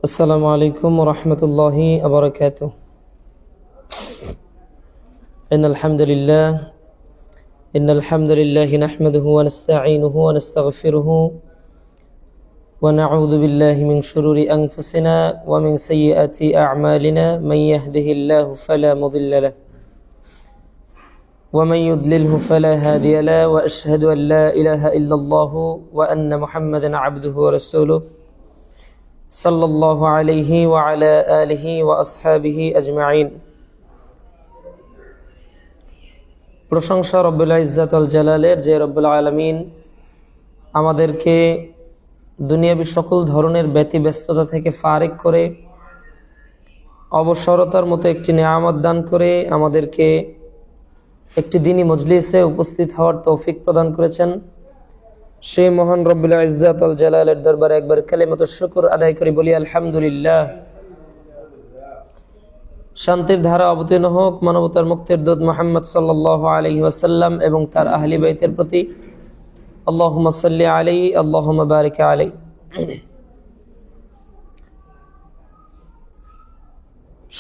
السلام عليكم ورحمة الله وبركاته. إن الحمد لله نحمده ونستعينه ونستغفره ونعوذ بالله من شرور أنفسنا ومن سيئات أعمالنا. من يهده الله فلا مضل له ومن يضلله فلا هادي له وأشهد أن لا إله إلا الله وأن محمدا عبده ورسوله صلى الله عليه وعلى آله وأصحابه أجمعين. প্রশংসা রব্বুল ইজ্জাত আল জালালের, যে রব্বুল আলামিন আমাদেরকে দুনিয়াবী সকল ধরনের ব্যতিব্যস্ততা থেকে ফারিক করে অবসরতার মতো একটি নিয়ামত দান করে আমাদেরকে একটি দ্বীনি মজলিসে উপস্থিত হওয়ার তৌফিক প্রদান করেছেন। সেই মহান রব্বুল ইজ্জাত আল জালালের দরবারে একবার কালিমাতুশ শুকর আদায় করে বলি আলহামদুলিল্লাহ। শান্তির ধারা অবতীর্ণ হোক মানবতার মুক্তির দূত মুহাম্মদ সাল্লাল্লাহু আলাইহি ওয়াসাল্লাম এবং তার আহলি বাইতের প্রতি। আল্লাহুম্মা সাল্লি আলাইহি আল্লাহুম্মা বারিক আলাইহি।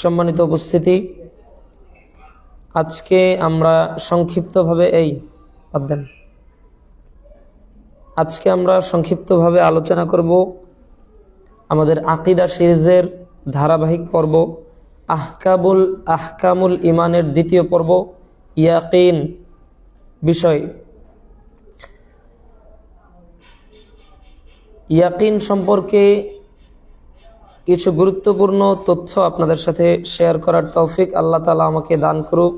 সম্মানিত উপস্থিতি, আজকে আমরা সংক্ষিপ্তভাবে আলোচনা করব আমাদের আকীদা সিরিজের ধারাবাহিক পর্ব আহকামুল ইমানের দ্বিতীয় পর্ব ইয়াকিন বিষয়। ইয়াকিন সম্পর্কে কিছু গুরুত্বপূর্ণ তথ্য আপনাদের সাথে শেয়ার করার তৌফিক আল্লাহ তাআলা আমাকে দান করুক।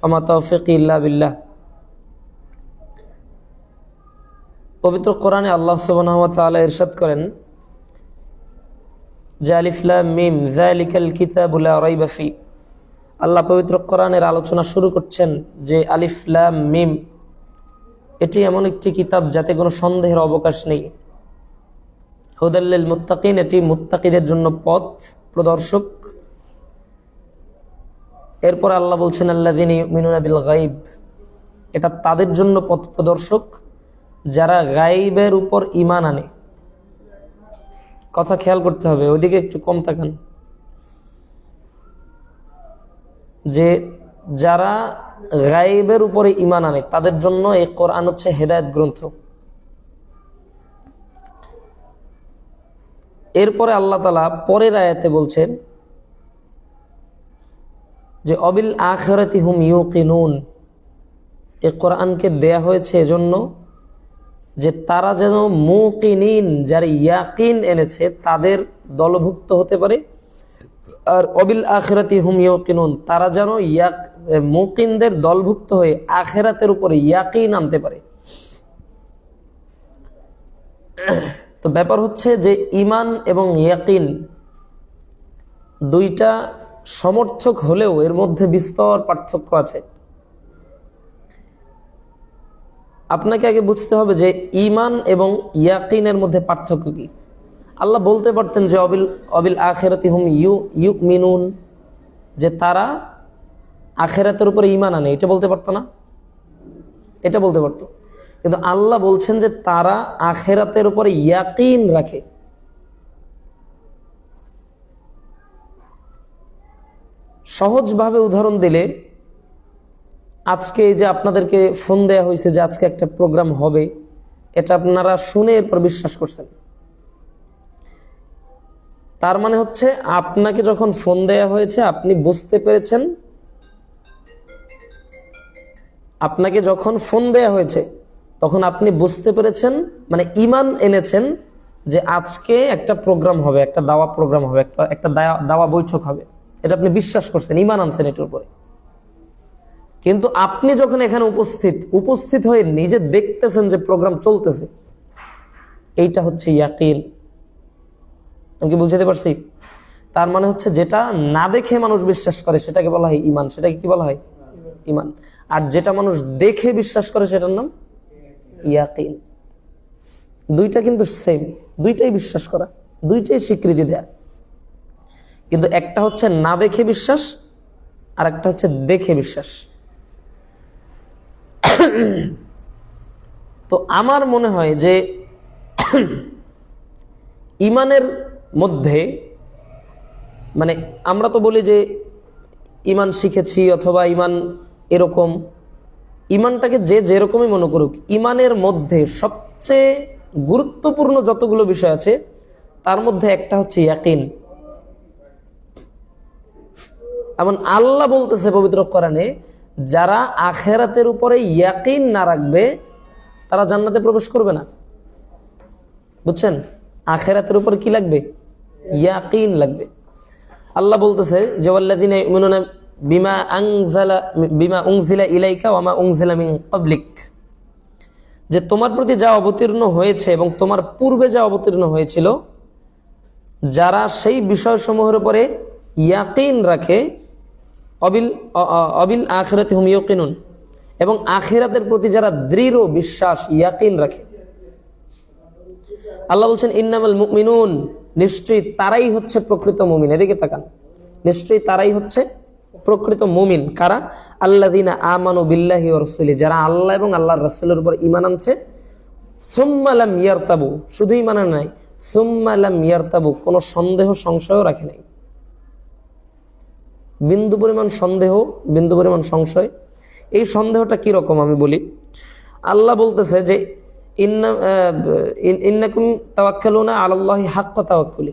আমা তাওফীকি ইল্লা বিল্লাহ। পবিত্র কোরআনে আল্লাহ সুবহানাহু ওয়া তাআলা ইরশাদ করেন যে আলিফ লাম মিম যালিকাল কিতাবু লা রাইবা ফি। আল্লাহ পবিত্র কোরআনের আলোচনা শুরু করছেন যে আলিফ লাম মিম, এটি এমন একটি কিতাব যাতে কোনো সন্দেহের অবকাশ নেই। হুদাল লিল মুত্তাকিন, এটি মুত্তাকিদের জন্য পথ প্রদর্শক। এরপর আল্লাহ বলছেন আল্লাযীনা ইউমিনুনা বিল গায়ব, এটা তাদের জন্য পথ প্রদর্শক যারা গায়বের উপর ঈমান আনে। কথা খেয়াল করতে হবে, ওইদিকে একটু কম তাকান। যে যারা গায়বের উপরে ঈমান আনে তাদের জন্য এই কোরআন হচ্ছে হেদায়েত গ্রন্থ। এরপরে আল্লাহ তাআলা পরের আয়াতে বলছেন যে অবিল আখিরাতি হুম ইউকিনুন, এই কোরআনকে দেয়া হয়েছে এজন্য যে তারা যেন মুকিনিন, যারা ইয়াকিন এনেছে তাদের দলভুক্ত হতে পারে। আর অবিল আখিরাতি হুম ইউকিনুন, তারা যেন মুকিনদের দলভুক্ত হয়ে আখিরাতের উপরে ইয়াকিন আনতে পারে। তো ব্যাপার হচ্ছে যে ঈমান এবং ইয়াকিন দুইটা সমর্থক হলেও এর মধ্যে বিস্তর পার্থক্য আছে। আপনাকে আগে বুঝতে হবে যে ঈমান এবং ইয়াকিনের মধ্যে পার্থক্য কি। আল্লাহ বলতে পারতেন যে অবিল আখিরাতি হুম ইউমিনুন, যে তারা আখিরাতের উপরে ঈমান আনে, এটা বলতে পারতো না? এটা বলতে পারতো, কিন্তু আল্লাহ বলছেন যে তারা আখিরাতের উপরে ইয়াকিন রাখে। সহজভাবে উদাহরণ দিলে, আজকে এই যে আপনাদেরকে ফোন দেয়া হয়েছে যে আজকে একটা প্রোগ্রাম হবে, এটা আপনারা শুনে এরপর বিশ্বাস করছেন। তার মানে হচ্ছে আপনাকে যখন ফোন দেয়া হয়েছে আপনি বুঝতে পেরেছেন, আপনাকে যখন ফোন দেয়া হয়েছে তখন আপনি বুঝতে পেরেছেন, মানে ঈমান এনেছেন যে আজকে একটা প্রোগ্রাম হবে, একটা দাওয়া প্রোগ্রাম হবে, একটা দাওয়া বৈঠক হবে। এটা আপনি বিশ্বাস করছেন, ঈমান আনছেন এটার উপরে। কিন্তু আপনি যখন এখানে উপস্থিত হয়ে নিজে দেখতেছেন যে প্রোগ্রাম চলতেছে, এইটা হচ্ছে ইয়াকিন। আমি কি বুঝাতে পারছি? তার মানে হচ্ছে যেটা না দেখে মানুষ বিশ্বাস করে সেটাকে বলা হয় ঈমান। সেটাকে কি বলা হয়? ঈমান। আর যেটা মানুষ দেখে বিশ্বাস করে সেটার নাম ইয়াকিন। দুইটা কিন্তু সেম, দুইটাই বিশ্বাস করা, দুইটাই স্বীকৃতি দেয়া। কিন্তু একটা হচ্ছে না দেখে বিশ্বাস, আর একটা হচ্ছে দেখে বিশ্বাস। তো আমার মনে হয় যে ঈমানের মধ্যে মানে আমরা তো বলি যে ইমান শিখেছি অথবা ইমান এরকম, ইমানটাকে যে যেরকমই মনে করুক, ইমানের মধ্যে সবচেয়ে গুরুত্বপূর্ণ যতগুলো বিষয় আছে তার মধ্যে একটা হচ্ছে ইয়াকিন। এমন আল্লাহ বলতেছে পবিত্র কোরআনে, যারা আখিরাতের উপরে ইয়াকিন না রাখবে তারা জান্নাতে প্রবেশ করবে না। বুঝছেন? আখিরাতের উপর কি লাগবে? ইয়াকিন লাগবে। আল্লাহ বলতেছে যে ওয়াল্লাযিনা ইউমিনুনা বিমা উনজিলা ইলাইকা ওয়া মা উনজিলা মিন ক্বাবলিক, যে তোমার প্রতি যা অবতীর্ণ হয়েছে এবং তোমার পূর্বে যা অবতীর্ণ হয়েছিল, যারা সেই বিষয়সমূহের উপরে ইয়াকিন রাখে, অবিল আখিরাতি হুম ইউকিনুন, এবং আখিরাতের প্রতি যারা দৃঢ় বিশ্বাস ইয়াকিন রাখে। আল্লাহ বলছেন ইন্নামাল মুমিনুন, নিশ্চয়ই তারাই হচ্ছে প্রকৃত মুমিন। এদিকে তাকান, নিশ্চয়ই তারাই হচ্ছে প্রকৃত মুমিন। কারা? আল্লাযিনা আমানু বিল্লাহি ওয়া রাসূলি, যারা আল্লাহ এবং আল্লাহর রাসূলের উপর ঈমান আনছে। সুম্মা লাম ইয়ারতাবু, শুধু ঈমান আনে নাই, সুম্মা লাম ইয়ারতাবু, কোনো সন্দেহ সংশয়ও রাখে নাই। বিন্দু পরিমাণ সন্দেহ, বিন্দু পরিমাণ সংশয়। এই সন্দেহটা কি রকম আমি বলি। আল্লাহ বলতেছে যে ইন্নাকুম তাওয়াক্কালুনা আলাল্লাহি হাক্কা তাওয়াক্কুলি,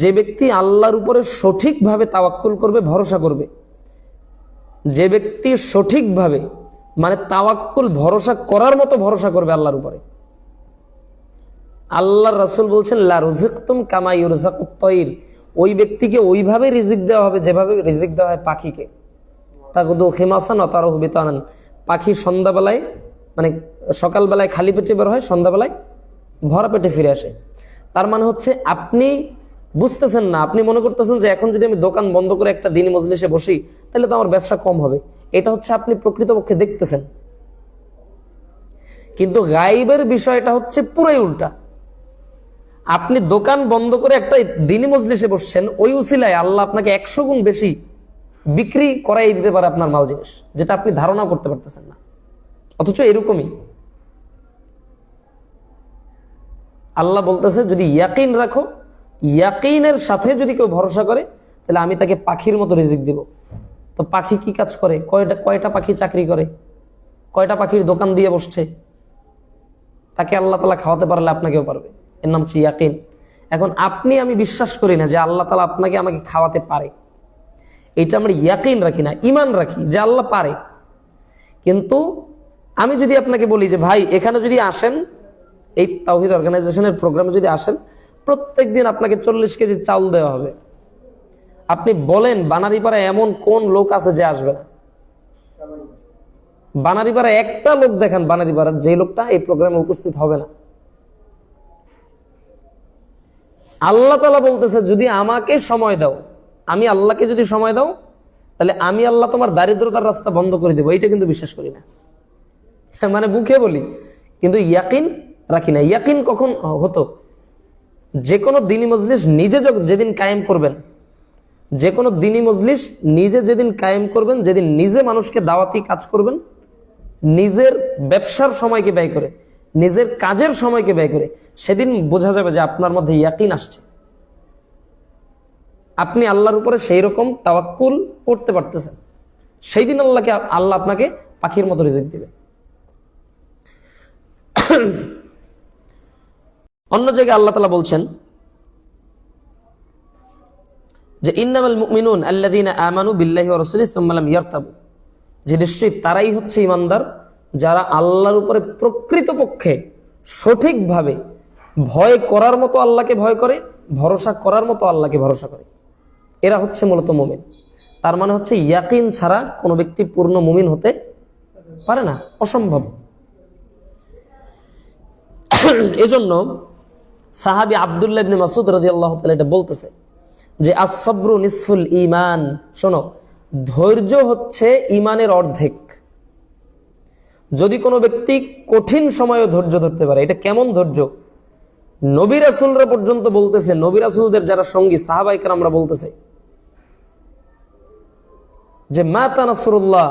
যে ব্যক্তি আল্লাহর উপরে সঠিকভাবে তাওয়াক্কুল করবে, ভরসা করবে, যে ব্যক্তি সঠিকভাবে মানে তাওয়াক্কুল ভরসা করার মতো ভরসা করবে আল্লাহর উপরে। আল্লাহর রাসূল বলছেন লা রুযিকতুম কামা ইউরযাকুত তায়র, ওই ব্যক্তিকে ওইভাবে রিজিক দেওয়া হবে যেভাবে রিজিক দেওয়া হয় পাখিকে। তাগুদু খিমাসান ওয়া তারাহু বিতানান, পাখি সন্ধ্যাবেলায় মানে সকালবেলায় খালি পেটে বের হয়, সন্ধ্যাবেলায় ভরা পেটে ফিরে আসে। তার মানে হচ্ছে আপনি বুঝতেছেন না, আপনি মনে করতেছেন যে এখন যদি আমি দোকান বন্ধ করে একটা দিনী মজলিসে বসি তাহলে তো আমার ব্যবসা কম হবে। এটা হচ্ছে আপনি প্রকৃতপক্ষে দেখতেছেন, কিন্তু গায়েবের বিষয়টা হচ্ছে পুরাই উল্টা। আপনি দোকান বন্ধ করে একটা দিনী মজলিসে বসছেন, ওই উসিলায় আল্লাহ আপনাকে 100 গুণ বেশি বিক্রি করাই দিতে পারে আপনার মাল জিনিস, যেটা আপনি ধারণা করতে পারতেছেন না। অথচ এরকমই আল্লাহ বলতেছে যদি ইয়াকিন রাখো, ইয়াকিনের সাথে যদি কেউ ভরসা করে তাহলে আমি তাকে পাখির মতো রিজিক দিব। তো পাখি কি কাজ করে? কয়টা পাখি চাকরি করে, কয়টা পাখির দোকান দিয়ে বসছে, তাকে আল্লাহ তাআলা খাওয়াতে পারলে আপনাকেও পারবে। এর নাম হচ্ছে ইয়াকিন। এখন আপনি আমি বিশ্বাস করি না যে আল্লাহ তাআলা আপনাকে আমাকে খাওয়াতে পারে, এটা আমরা ইয়াকিন রাখি না, ঈমান রাখি যে আল্লাহ পারে। কিন্তু আমি যদি আপনাকে বলি যে ভাই এখানে যদি আসেন, এই তাওহীদ অর্গানাইজেশনের প্রোগ্রামে যদি আসেন, প্রত্যেকদিন আপনাকে 40 কেজি চাউল দেওয়া হবে। আপনি বলেন বানারীপাড়ায় এমন কোন লোক আছে যে আসবে না? বানারীপাড়ায় একটা লোক দেখান বানারীপাড়ার যে লোকটা এই প্রোগ্রামে উপস্থিত হবে না। আল্লাহ তাআলা বলতেছে যদি আমাকে সময় দাও, আমি আল্লাহকে যদি সময় দাও তাহলে আমি আল্লাহ তোমার দারিদ্রতার রাস্তা বন্ধ করে দেবো। এইটা কিন্তু বিশ্বাস করি না, মানে মুখে বলি কিন্তু ইয়াকিন রাখি না। ইয়াকিন কখন হতো? যে কোনো দিনী মজলিস নিজে যেদিন কায়েম করবেন, যে কোনো দিনী মজলিস নিজে যেদিন কায়েম করবেন, যেদিন নিজে মানুষকে দাওয়াতি কাজ করবেন, নিজের ব্যবসার সময়কে ব্যয় করে, নিজের কাজের সময়কে ব্যয় করে, সেদিন বোঝা যাবে যে আপনার মধ্যে ইয়াকিন আসছে, আপনি আল্লাহর উপরে সেই রকম তাওয়াক্কুল করতে পারতেছেন। সেই দিন আল্লাহ আপনাকে পাখির মতো রিজিক দিবে। অন্য জায়গায় আল্লাহ তাআলা বলছেন যে ইন্নামাল মুমিনুন আল্লাযীনা আমানু বিল্লাহি ওয়া রাসূলিহি সুম্মা লাম ইয়ারতাবু, যে নিশ্চয়ই তারাই হচ্ছে ঈমানদার যারা আল্লাহর উপরে প্রকৃতপক্ষে সঠিকভাবে ভয় করার মতো আল্লাহকে ভয় করে, ভরসা করার মতো আল্লাহকে ভরসা করে। এরা হচ্ছে মূলত মুমিন। তার মানে হচ্ছে ইয়াকিন ছাড়া কোনো ব্যক্তি পূর্ণ মুমিন হতে পারে না, অসম্ভব। এজন্য সাহাবী আব্দুল্লাহ ইবনে মাসউদ রাদিয়াল্লাহু তাআলা এটা বলতেছে যে আস-সাবরু নিসফুল ঈমান, শোনো ধৈর্য হচ্ছে ঈমানের অর্ধেক। যদি কোনো ব্যক্তি কঠিন সময়ে ধৈর্য ধরতে পারে, এটা কেমন ধৈর্য? নবী রাসূলরা পর্যন্ত বলতেছে, নবী রাসূলদের যারা সঙ্গী সাহাবায়ে কেরামরা বলতেছে যে মাতা নাসরুল্লাহ,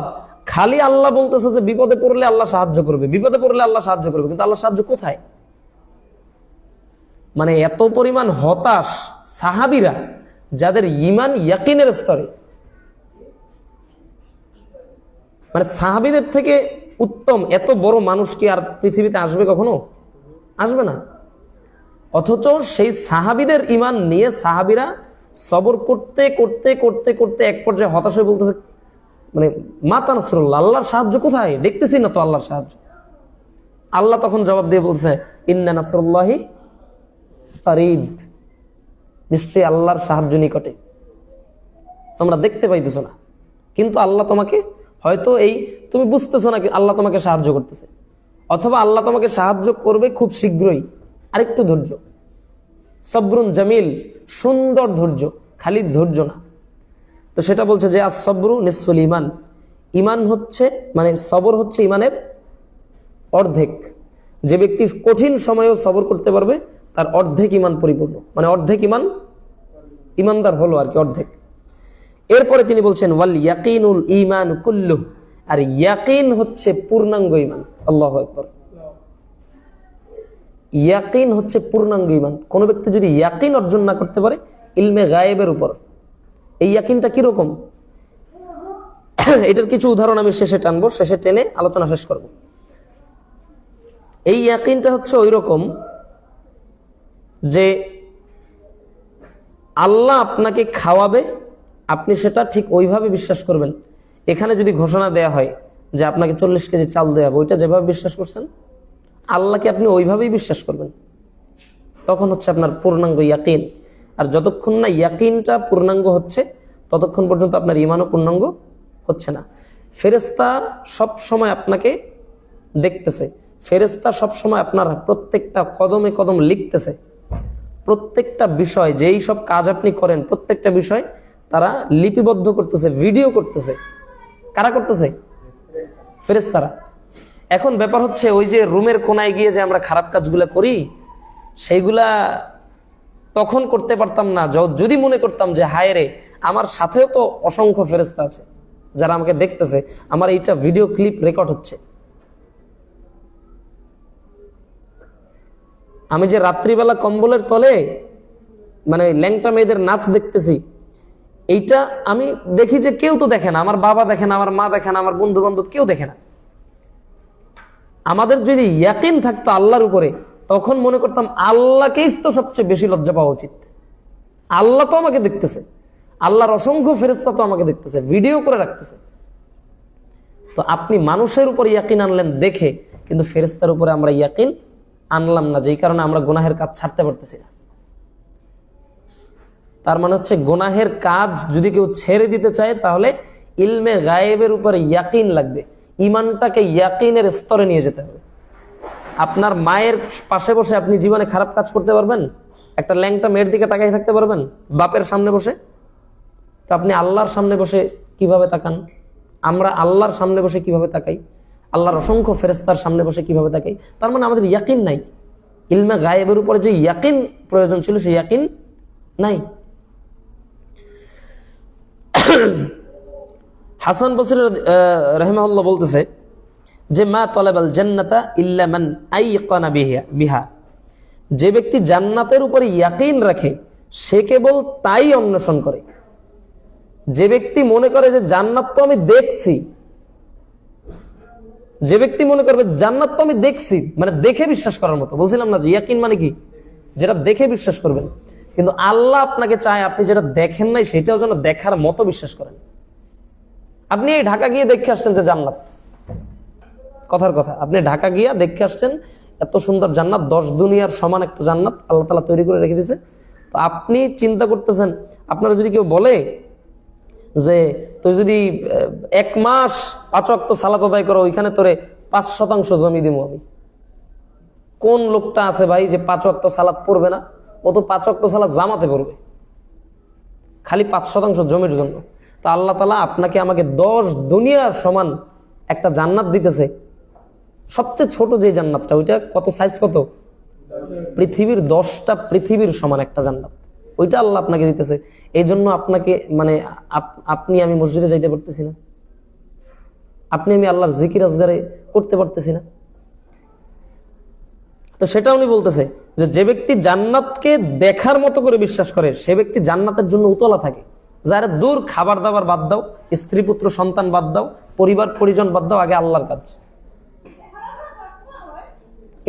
খালি আল্লাহ বলতেছে যে বিপদে পড়লে আল্লাহ সাহায্য করবে, বিপদে পড়লে আল্লাহ সাহায্য করবে, কিন্তু আল্লাহ সাহায্য কোথায়? মানে এত পরিমাণ হতাশ সাহাবীরা যাদের ঈমান ইয়াকিনের স্তরে, মানে সাহাবীদের থেকে উত্তম এত বড় মানুষ কি আর পৃথিবীতে আসবে? কখনো আসবে না। অথচ সেই সাহাবীদের ঈমান নিয়ে সাহাবীরা সবর করতে করতে করতে করতে এক পর্যায়ে হতাশ হয়ে বলতেছে, মানে মাতা নাসরুল্লাহ, আল্লাহর সাহায্য কোথায়? দেখতেছি না তো আল্লাহর সাহায্য। আল্লাহ তখন জবাব দিয়ে বলছে, ইন্না নাসরুল্লাহি কারীব, নিশ্চয়ই আল্লাহর সাহায্য নিকটে, তোমরা দেখতে পাইতেছো না, কিন্তু আল্লাহ তোমাকে, হয়তো এই তুমি বুঝতেছো না, আল্লাহ তোমাকে সাহায্য করতেছে, অথবা আল্লাহ তোমাকে সাহায্য করবে খুব শীঘ্রই, আরেকটু ধৈর্য। সবরুন জামিল, সুন্দর ধৈর্য, খালি ধৈর্য না। তো সেটা বলছে যে as-sabru নিসফুল ঈমান, ঈমান হচ্ছে, মানে সবর হচ্ছে ঈমানের অর্ধেক। যে ব্যক্তি কঠিন সময়েও সবর করতে পারবে তার অর্ধেক ঈমান পরিপূর্ণ, মানে অর্ধেক ঈমান, ঈমানদার হলো আর কি, অর্ধেক। এরপরে তিনি বলছেন ওয়াল ইয়াকিনুল ঈমান কুল্লু, আর ইয়াকিন হচ্ছে পূর্ণাঙ্গ ঈমান। আল্লাহু আকবার। ইয়াকিন হচ্ছে পূর্ণাঙ্গ ঈমান। কোন ব্যক্তি যদি ইয়াকিন অর্জন না করতে পারে ইলমে গায়েবের উপর, এই ইয়াকিনটা কিরকম, এটার কিছু উদাহরণ আমি শেষে টানবো, শেষে টেনে আলোচনা শেষ করব। এই ইয়াকিনটা হচ্ছে ওই রকম যে আল্লাহ আপনাকে খাওয়াবে, আপনি সেটা ঠিক ওইভাবে বিশ্বাস করবেন। এখানে যদি ঘোষণা দেয়া হয় যে আপনাকে 40 কেজি চাল দেওয়া হবে, ওইটা যেভাবে বিশ্বাস করছেন আল্লাহকে আপনি ওইভাবেই বিশ্বাস করবেন, তখন হচ্ছে আপনার পূর্ণাঙ্গ ইয়াকিন। আর যতক্ষণ না ইয়াকিনটা পূর্ণাঙ্গ হচ্ছে ততক্ষণ পর্যন্ত আপনার ঈমানও পূর্ণাঙ্গ হচ্ছে না। ফেরেশতা সব সময় আপনাকে দেখতেছে, ফেরেশতা সব সময় আপনার প্রত্যেকটা কদমে কদম লিখতেছে, প্রত্যেকটা বিষয়, যেই সব কাজ আপনি করেন প্রত্যেকটা বিষয় তারা লিপিবদ্ধ করতেছে, ভিডিও করতেছে। কারা করতেছে? ফেরেশতারা। এখন ব্যাপার হচ্ছে ওই যে রুমের কোনায় গিয়ে যে আমরা খারাপ কাজগুলা করি, সেইগুলা তখন করতে পারতাম না যদি মনে করতাম যে হায় রে, আমার সাথেও তো অসংখ্য ফেরেশতা আছে যারা আমাকে দেখতেছে, আমার এইটা ভিডিও ক্লিপ রেকর্ড হচ্ছে। আমি যে রাত্রিবেলা কম্বলের তলে মানে ল্যাংটা মেয়েদের নাচ দেখতেছি, এইটা আমি দেখি যে কেউ তো দেখে না, আমার বাবা দেখে না, আমার মা দেখে না, আমার বন্ধু বান্ধব কেউ দেখে না। আমাদের যদি ইয়াকিন থাকতো আল্লাহর উপরে, তখন মনে করতাম আল্লাহকেই তো সবচেয়ে বেশি লজ্জা পাওয়া উচিত। আল্লাহ তো আমাকে দেখতেছে, আল্লাহর অসংখ্য ফেরেশতা তো আমাকে দেখতেছে, ভিডিও করে রাখতেছে। তো আপনি মানুষের উপর ইয়াকিন আনলেন দেখে, কিন্তু ফেরেশতার উপরে আমরা ইয়াকিন আনলাম না, যেই কারণে আমরা গুনাহের কাজ ছাড়তে পারতেছি না। তার মানে হচ্ছে গুনাহের কাজ যদি কেউ ছেড়ে দিতে চায় তাহলে ইলমে গায়েবের উপরে ইয়াকিন লাগবে, ঈমানটাকে ইয়াকিনের স্তরে নিয়ে যেতে হবে। আপনার মায়ের পাশে বসে আপনি জীবনে খারাপ কাজ করতে পারবেন? একটা ল্যাংটা মেয়ের দিকে তাকাই থাকতে পারবেন বাপের সামনে বসে? তো আপনি আল্লাহর সামনে বসে কিভাবে তাকান? আমরা আল্লাহর সামনে বসে কিভাবে তাকাই? আল্লাহর অসংখ্য ফেরেশতার সামনে বসে কিভাবে তাকাই? তার মানে আমাদের ইয়াকিন নাই, ইলমে গায়েবের উপরে যে ইয়াকিন প্রয়োজন ছিল সেই ইয়াকিন নাই। হাসান বসরি রাহিমাহুল্লাহ বলতেছে যে মা তালাবাল জান্নাতা ইল্লা মান আইকানা বিহা, যে ব্যক্তি জান্নাতের উপরে ইয়াকিন রাখে সে কেবল তাই অন্বেষণ করে। যে ব্যক্তি মনে করে যে জান্নাত তো আমি দেখছি, যে ব্যক্তি মনে করবে জান্নাত তো আমি দেখছি, মানে দেখে বিশ্বাস করার মতো, বলছিলাম না যে ইয়াকিন মানে কি, যেটা দেখে বিশ্বাস করবেন। কিন্তু আল্লাহ আপনাকে চায় আপনি যেটা দেখেন নাই সেটাও যেন দেখার মতো বিশ্বাস করেন। আপনি এই ঢাকা গিয়ে দেখে আসছেন যে জান্নাত, কথার কথা, আপনি ঢাকা গিয়া দেখে আসছেন এত সুন্দর জান্নাত, 10 দুনিয়ার সমান একটা জান্নাত আল্লাহ তাআলা তৈরি করে রেখে দিয়েছে। তো আপনি চিন্তা করতেছেন, আপনারা যদি কেউ বলে যে তুই যদি 1 মাস 5 ওয়াক্ত সালাত আদায় করো, ওইখানে তোরে 5% জমি দিব আমি। কোন লোকটা আছে ভাই যে 5 ওয়াক্ত সালাত পড়বে না? ও তো 5 ওয়াক্ত সালাত জামাতে পড়বে, খালি 5% জমির জন্য। তা আল্লাহ তাআলা আপনাকে আমাকে 10 দুনিয়ার সমান একটা জান্নাত দিতেছে। সবচেয়ে ছোট যে জান্নাতটা, ওইটা কত সাইজ, কত? পৃথিবীর 10টা পৃথিবীর সমান একটা জান্নাত, ওইটা আল্লাহ আপনাকে দিতেছে। এই জন্য আপনাকে মানে আপনি আমি মসজিদে যাইতে পারতেছি না, আপনি আমি আল্লাহর জিকির আজগারে করতে পারতেছি না। তো সেটা উনি বলতেছে যে ব্যক্তি জান্নাতকে দেখার মতো করে বিশ্বাস করে সে ব্যক্তি জান্নাতের জন্য উতলা থাকে। যারা দূর, খাবার দাবার বাদ দাও, স্ত্রী পুত্র সন্তান বাদ দাও, পরিবার পরিজন বাদ দাও, আগে আল্লাহর কাজ।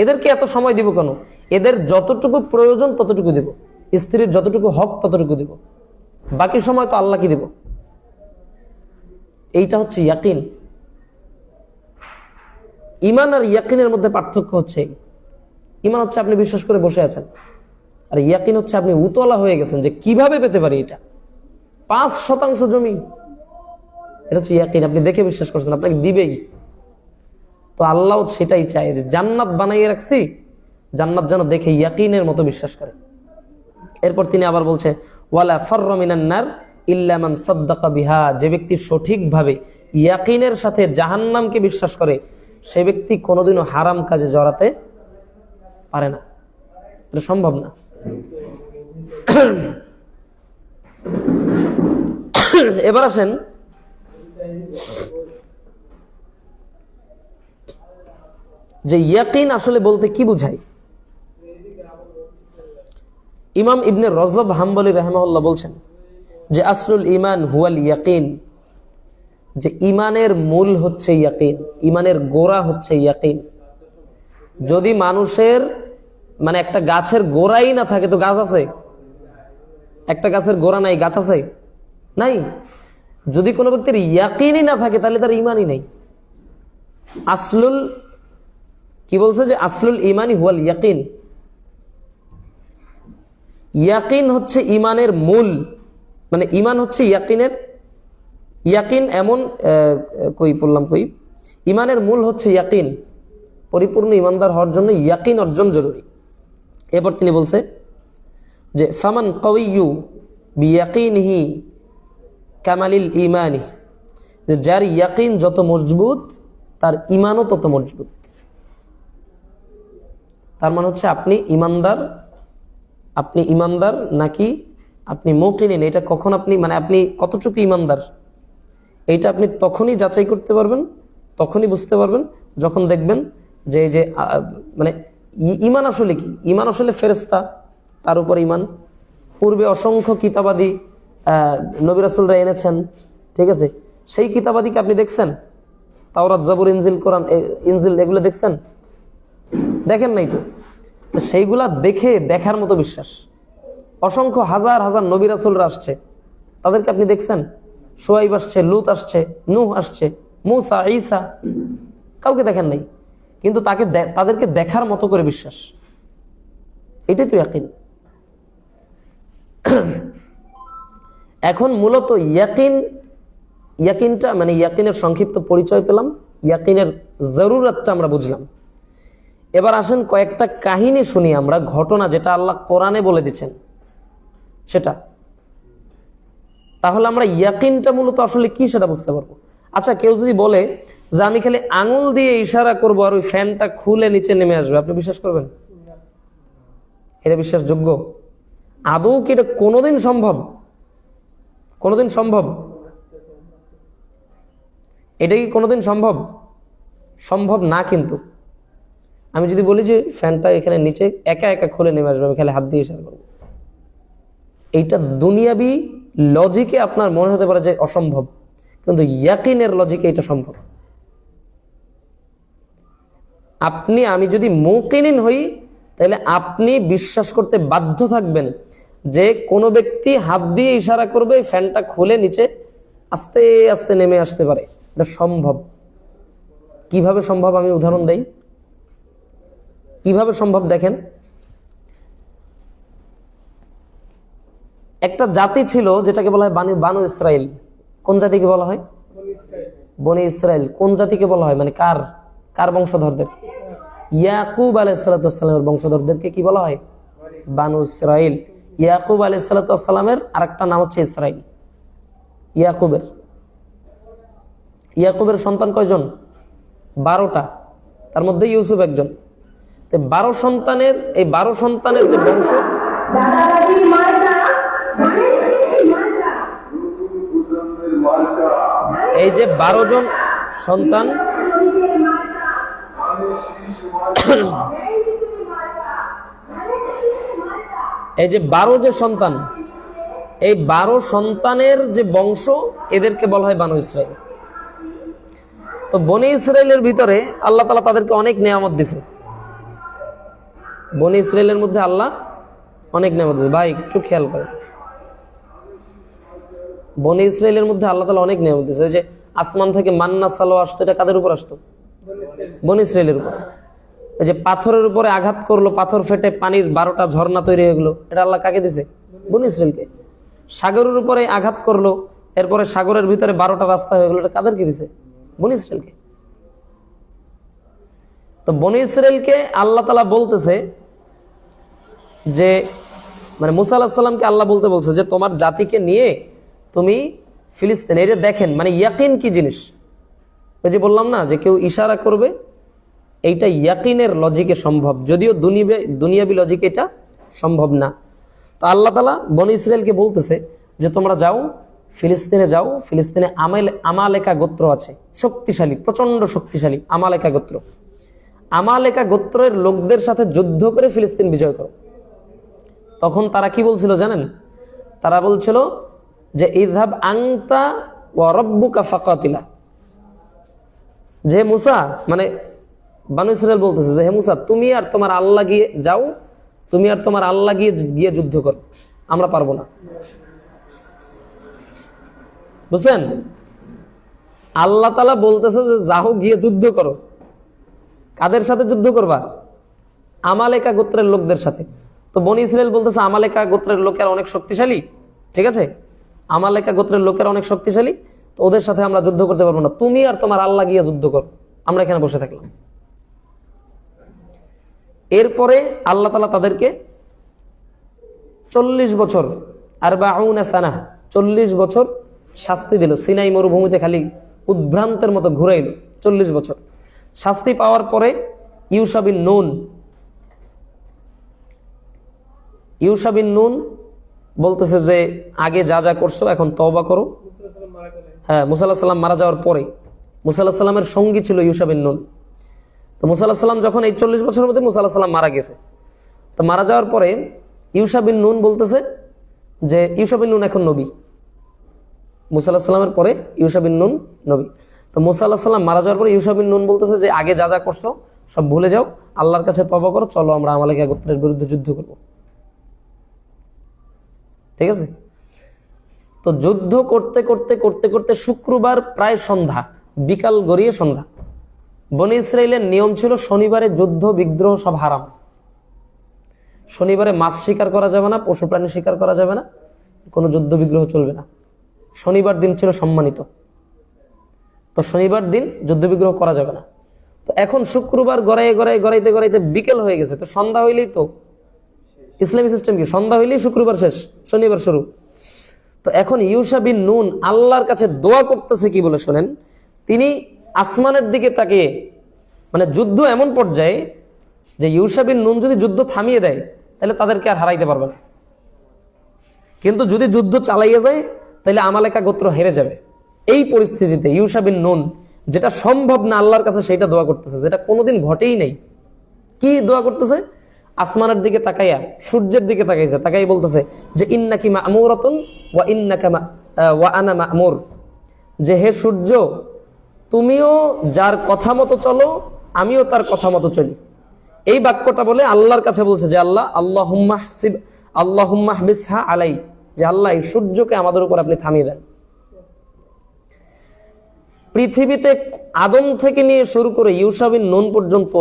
এদেরকে এত সময় দিব কেন? এদের যতটুকু প্রয়োজন ততটুকু দিব, স্ত্রীর যতটুকু হক ততটুকু দিব, বাকি সময় তো আল্লাহকে দিব। এইটা হচ্ছে ইয়াকিন। ঈমান আর ইয়াকিনের মধ্যে পার্থক্য হচ্ছে, ঈমান হচ্ছে আপনি বিশ্বাস করে বসে আছেন, আর ইয়াকিন হচ্ছে আপনি উতলা হয়ে গেছেন যে কিভাবে পেতে পারি এটা। 5% জমি, এটা হচ্ছে ইয়াকিন। আপনি দেখে বিশ্বাস করছেন আপনাকে দিবেই। তো আল্লাহ সেটাই চায় যে জান্নাত বানাইয়ে রাখছি, জান্নাত যেন দেখে ইয়াকিনের মতো বিশ্বাস করে। এরপর তিনি আবার বলছে ওয়ালা ফাররা মিনান নার ইল্লা মান সাদ্দাকা বিহা, যে ব্যক্তি সঠিকভাবে ইয়াকিনের সাথে জাহান্নামকে বিশ্বাস করে সে ব্যক্তি কোনোদিনও হারাম কাজে জড়াতে পারে না, এটা সম্ভব না। এবার আসেন যে ইয়াকিন আসলে বলতে কি বুঝায়। ইমাম ইবনে রজব হাম্বলি রাহিমাহুল্লাহ বলছেন যে আসলুল ঈমান হুয়াল ইয়াকিন, যে ঈমানের মূল হচ্ছে ইয়াকিন, ঈমানের গোড়া হচ্ছে ইয়াকিন। যদি মানুষের মানে একটা গাছের গোড়াই না থাকে তো গাছ আছে? একটা গাছের গোড়া নাই, গাছ আছে? নাই। যদি কোনো ব্যক্তির ইয়াকিনই না থাকে তাহলে তার ঈমানই নেই। আসলুল কি বলছে যে আসলুল ঈমানি হুয়াল ইয়াকিন, ইয়াকিন হচ্ছে ঈমানের মূল, মানে ঈমান হচ্ছে ইয়াকিনের, ইয়াকিন এমন কই পড়লাম কই, ঈমানের মূল হচ্ছে ইয়াকিন। পরিপূর্ণ ঈমানদার হওয়ার জন্য ইয়াকিন অর্জন জরুরি। এরপর তিনি বলছে যে ফামান কাওয়িয়ু বিয়াকিনিহি কামালিল ঈমানি, যে যার ইয়াকিন যত মজবুত তার ঈমানও তত মজবুত। তার মানে হচ্ছে আপনি ঈমানদার নাকি আপনি মুকিনিন, এটা কখন আপনি মানে আপনি কতটুকু ঈমানদার এইটা আপনি তখনই যাচাই করতে পারবেন, তখনই বুঝতে পারবেন যখন দেখবেন যে যে মানে ঈমান আসলে কি। ঈমান আসলে ফেরেশতা, তার উপর ঈমান। পূর্বে অসংখ্য কিতাবাদি নবী রাসূলরা এনেছেন, ঠিক আছে? সেই কিতাবাদিকে আপনি দেখছেন? তাওরাত, জাবুর, ইনজিল, কোরআন, ইনজিল এগুলো দেখছেন? দেখেন নাই তো। সেইগুলা দেখে দেখার মতো বিশ্বাস। অসংখ্য হাজার হাজার নবী রাসূলরা আসছে, তাদেরকে আপনি দেখছেন? শুআইব আসছে, লূত আসছে, নূহ আসছে, মূসা, ঈসা, কাউকে দেখেন নাই, কিন্তু তাদেরকে দেখার মতো করে বিশ্বাস। এটাই তো ইয়াকিন। এখন মূলত ইয়াকিনটা মানে ইয়াকিনের সংক্ষিপ্ত পরিচয় পেলাম, ইয়াকিনের জরুরতটা আমরা বুঝলাম। এবার আসেন কয়েকটা কাহিনী শুনি আমরা, ঘটনা যেটা আল্লাহ কোরআনে বলে দিচ্ছেন সেটা, তাহলে আমরা ইয়াকিনটা মূলত আসলে কি সেটা বুঝতে পারবো। আচ্ছা, কেউ যদি বলে যে আমি খালি আঙুল দিয়ে ইশারা করবো আর ওই ফ্যানটা খুলে নিচে নেমে আসবে, আপনি বিশ্বাস করবেন? এটা বিশ্বাসযোগ্য? আদৌ কি এটা কোনোদিন সম্ভব? কোনোদিন সম্ভব? এটা কি কোনোদিন সম্ভব? সম্ভব না। কিন্তু আমি যদি বলি যে ফ্যানটা এখানে নিচে একা একা খুলে নেমে আসবে, আমি খালি হাত দিয়ে ইশারা করবো, এইটা দুনিয়াবি লজিকে আপনার মনে হতে পারে যে অসম্ভব, কিন্তু ইয়াকিনের লজিকে এটা সম্ভব। আমি যদি মুকিনিন হই তাহলে আপনি বিশ্বাস করতে বাধ্য থাকবেন যে কোনো ব্যক্তি হাত দিয়ে ইশারা করবে, ফ্যানটা খুলে নিচে আস্তে আস্তে নেমে আসতে পারে। এটা সম্ভব। কিভাবে সম্ভব আমি উদাহরণ দেই। কিভাবে সম্ভব দেখেন। একটা জাতি ছিল যেটাকে বলা হয় বানু ইসরাইল। কোন জাতিকে বলা হয়? বনি ইসরাইল। কোন জাতিকে বলা হয় মানে কার বংশধরদের? ইয়াকুব আলাইহিস সালামের বংশধরদেরকে কি বলা হয়? বানু ইসরাইল। ইয়াকুব আলাইহিস সালামের আরেকটা নাম হচ্ছে ইসরাইল। ইয়াকুবের সন্তান কয়জন? 12টা, তার মধ্যে ইউসুফ একজন। 12 সন্তানের যে বংশ, এই যে 12 জন সন্তান, এই যে 12 যে সন্তান, এই 12 সন্তানের যে বংশ, এদেরকে বলা হয় বানু ইসরাইল। তো বনি ইসরাইলের ভিতরে আল্লাহ তাআলা তাদেরকে অনেক নিয়ামত দিয়েছে। বনি ইসরাইলের মধ্যে আল্লাহ অনেক নিয়ামত দিয়েছে। ভাই একটু খেয়াল করেন, বনি ইসরাইলের মধ্যে আল্লাহ তাআলা অনেক নিয়ামত দিয়েছে। ওই যে আসমান থেকে মান্না সালোয়া আসতো, এটা কাদের উপর আসতো? বনি ইসরাইলের উপর। এই যে পাথরের উপরে আঘাত করলো, পাথর ফেটে পানির 12টা ঝর্ণা তৈরি হয়ে গেলো, এটা আল্লাহ কাকে দিছে? বনি ইসরাইলকে। সাগরের উপরে আঘাত করলো, এরপরে সাগরের ভিতরে 12টা রাস্তা হয়ে গেলো, এটা কাদেরকে দিছে? বনি ইসরাইলকে। তো বনি ইসরাইলকে আল্লাহ তাআলা বলতেছে যে, মানে মুসা আলাইহিস সালামকে আল্লাহ বলতে বলছে যে তোমার জাতিকে নিয়ে তুমি ফিলিস্তিন। এই যে দেখেন মানে ইয়াকিন কি জিনিস। ওই যে বললাম না যে কেউ ইশারা করবে, এইটা ইয়াকিনের লজিকে সম্ভব, যদিও দুনিয়াবি লজিকে এটা সম্ভব না। তো আল্লাহ তাআলা বনি ইসরাইলকে বলতেছে যে তোমরা যাও, ফিলিস্তিনে যাও। ফিলিস্তিনে আমালেকা গোত্র আছে, শক্তিশালী, প্রচন্ড শক্তিশালী আমালেকা গোত্র। আমালেকা গোত্রের লোকদের সাথে যুদ্ধ করে ফিলিস্তিন বিজয় করো। তখন তারা কি বলছিল জানেন? তারা বলছিল যে ইযহাব আনতা ওয়া রাব্বুকা ফাকাতিলা। যে মুসা, মানে বানু ইসরাইল বলতেছে যে হে মুসা, তুমি আর তোমার আল্লাহ গিয়ে যাও, তুমি আর তোমার আল্লাহ গিয়ে যুদ্ধ করো, আমরা পারবো না। বুঝছেন? আল্লাহ তাআলা বলতেছে যে যাও গিয়ে যুদ্ধ করো। কাদের সাথে যুদ্ধ করবা? আমালেকা গোত্রের লোকদের সাথে। তো বনি ইসরাইল বলতেছে আমালেকা গোত্রের লোকেরা অনেক শক্তিশালী, ঠিক আছে, আমালেকা গোত্রের লোকেরা অনেক শক্তিশালী, তো ওদের সাথে আমরা যুদ্ধ করতে পারবো না, তুমি আর তোমার আল্লাহ গিয়ে যুদ্ধ করো, আমরা এখানে বসে থাকলাম। এরপরে আল্লাহ তাআলা তাদেরকে 40 বছর, 40 সানাহ, 40 বছর শাস্তি দিল। সিনাই মরুভূমিতে খালি উদ্ভ্রান্তের মতো ঘুরাইল 40 বছর। শাস্তি পাওয়ার পরে ইউশা বিন নুন বলতেছে যে আগে যা যা করছো এখন তওবা করো। হ্যাঁ, মুসা আলাইহিস সালাম মারা যাওয়ার পরে মুসা আলাইহিস সালামের সঙ্গী ছিল ইউশা বিন নুন। তো মুসা আলাইহিস সালাম যখন এই 40 বছরের মধ্যে মুসা আলাইহিস সালাম মারা গেছে, তো মারা যাওয়ার পরে ইউশা বিন নুন বলতেছে যে ইউশা বিন নুন এখন নবী। মুসা আলাইহিস সালামের পরে ইউশা বিন নুন নবী। তো মুসা আলাইহিস সালাম মারা যাওয়ার পরে ইউশা বিন নুন বলতেছে যে আগে যা যা করছো সব ভুলে যাও, আল্লাহর কাছে তওবা করো, চলো আমরা আমালেকা গোত্রের বিরুদ্ধে যুদ্ধ করব। ঠিক আছে? তো যুদ্ধ করতে করতে করতে করতে শুক্রবার প্রায় সন্ধ্যা, বিকাল গড়িয়ে সন্ধ্যা। বনি ইসরাইলের নিয়ম ছিল শনিবারে যুদ্ধ বিগ্রহ সব হারাম। শনিবারে মাছ শিকার করা যাবে না, পশু প্রাণী শিকার করা যাবে না, কোনো যুদ্ধ বিগ্রহ চলবে না। শনিবার দিন ছিল সম্মানিত, তো শনিবার দিন যুদ্ধ বিগ্রহ করা যাবে না। তো এখন শুক্রবার গড়াইতে গড়াইতে বিকেল হয়ে গেছে। তো সন্ধ্যা হইলেই তো ইসলামী সিস্টেম কি, সন্ধ্যা হইলেই শুক্রবার শেষ, শনিবার শুরু। তো এখন ইউশা বিন নুন আল্লাহর কাছে দোয়া করতেছে কি বলে শোনেন। তিনি আসমানের দিকে তাকিয়ে, মানে যুদ্ধ এমন পর্যায়ে যে ইউশা বিন নুন যদি যুদ্ধ থামিয়ে দেয় তাহলে তাদেরকে আর হারাইতে পারবে না, কিন্তু যদি যুদ্ধ চালাইয়ে যায় তাহলে আমালেকা গোত্র হেরে যাবে। এই পরিস্থিতিতে ইউশা বিন নুন যেটা সম্ভব না আল্লাহর কাছে সেটা দোয়া করতেছে, যেটা কোনোদিন ঘটেই নাই। কি দোয়া করতেছে? আসমানের দিকে তাকাইয়া, সূর্যের দিকে তাকাইছে, তাকাই বলতেছে যে ইন্নাকি মা'মুরাতুন ওয়া ইন্নাকা ওয়া আনা মা'মুর, যে হে সূর্য, তুমিও যার কথা মতো চলো, আমিও তার কথা মতো চলি। এই বাক্যটা বলে আল্লাহর কাছে বলছে যে আল্লাহ, আল্লাহুম্মা হবিসহা আলাই, যে আল্লাহ এই সূর্যকে আমাদের উপর আপনি থামিয়ে দেন। পৃথিবীতে আদম থেকে নিয়ে শুরু করে ইউশা বিন নুন পর্যন্ত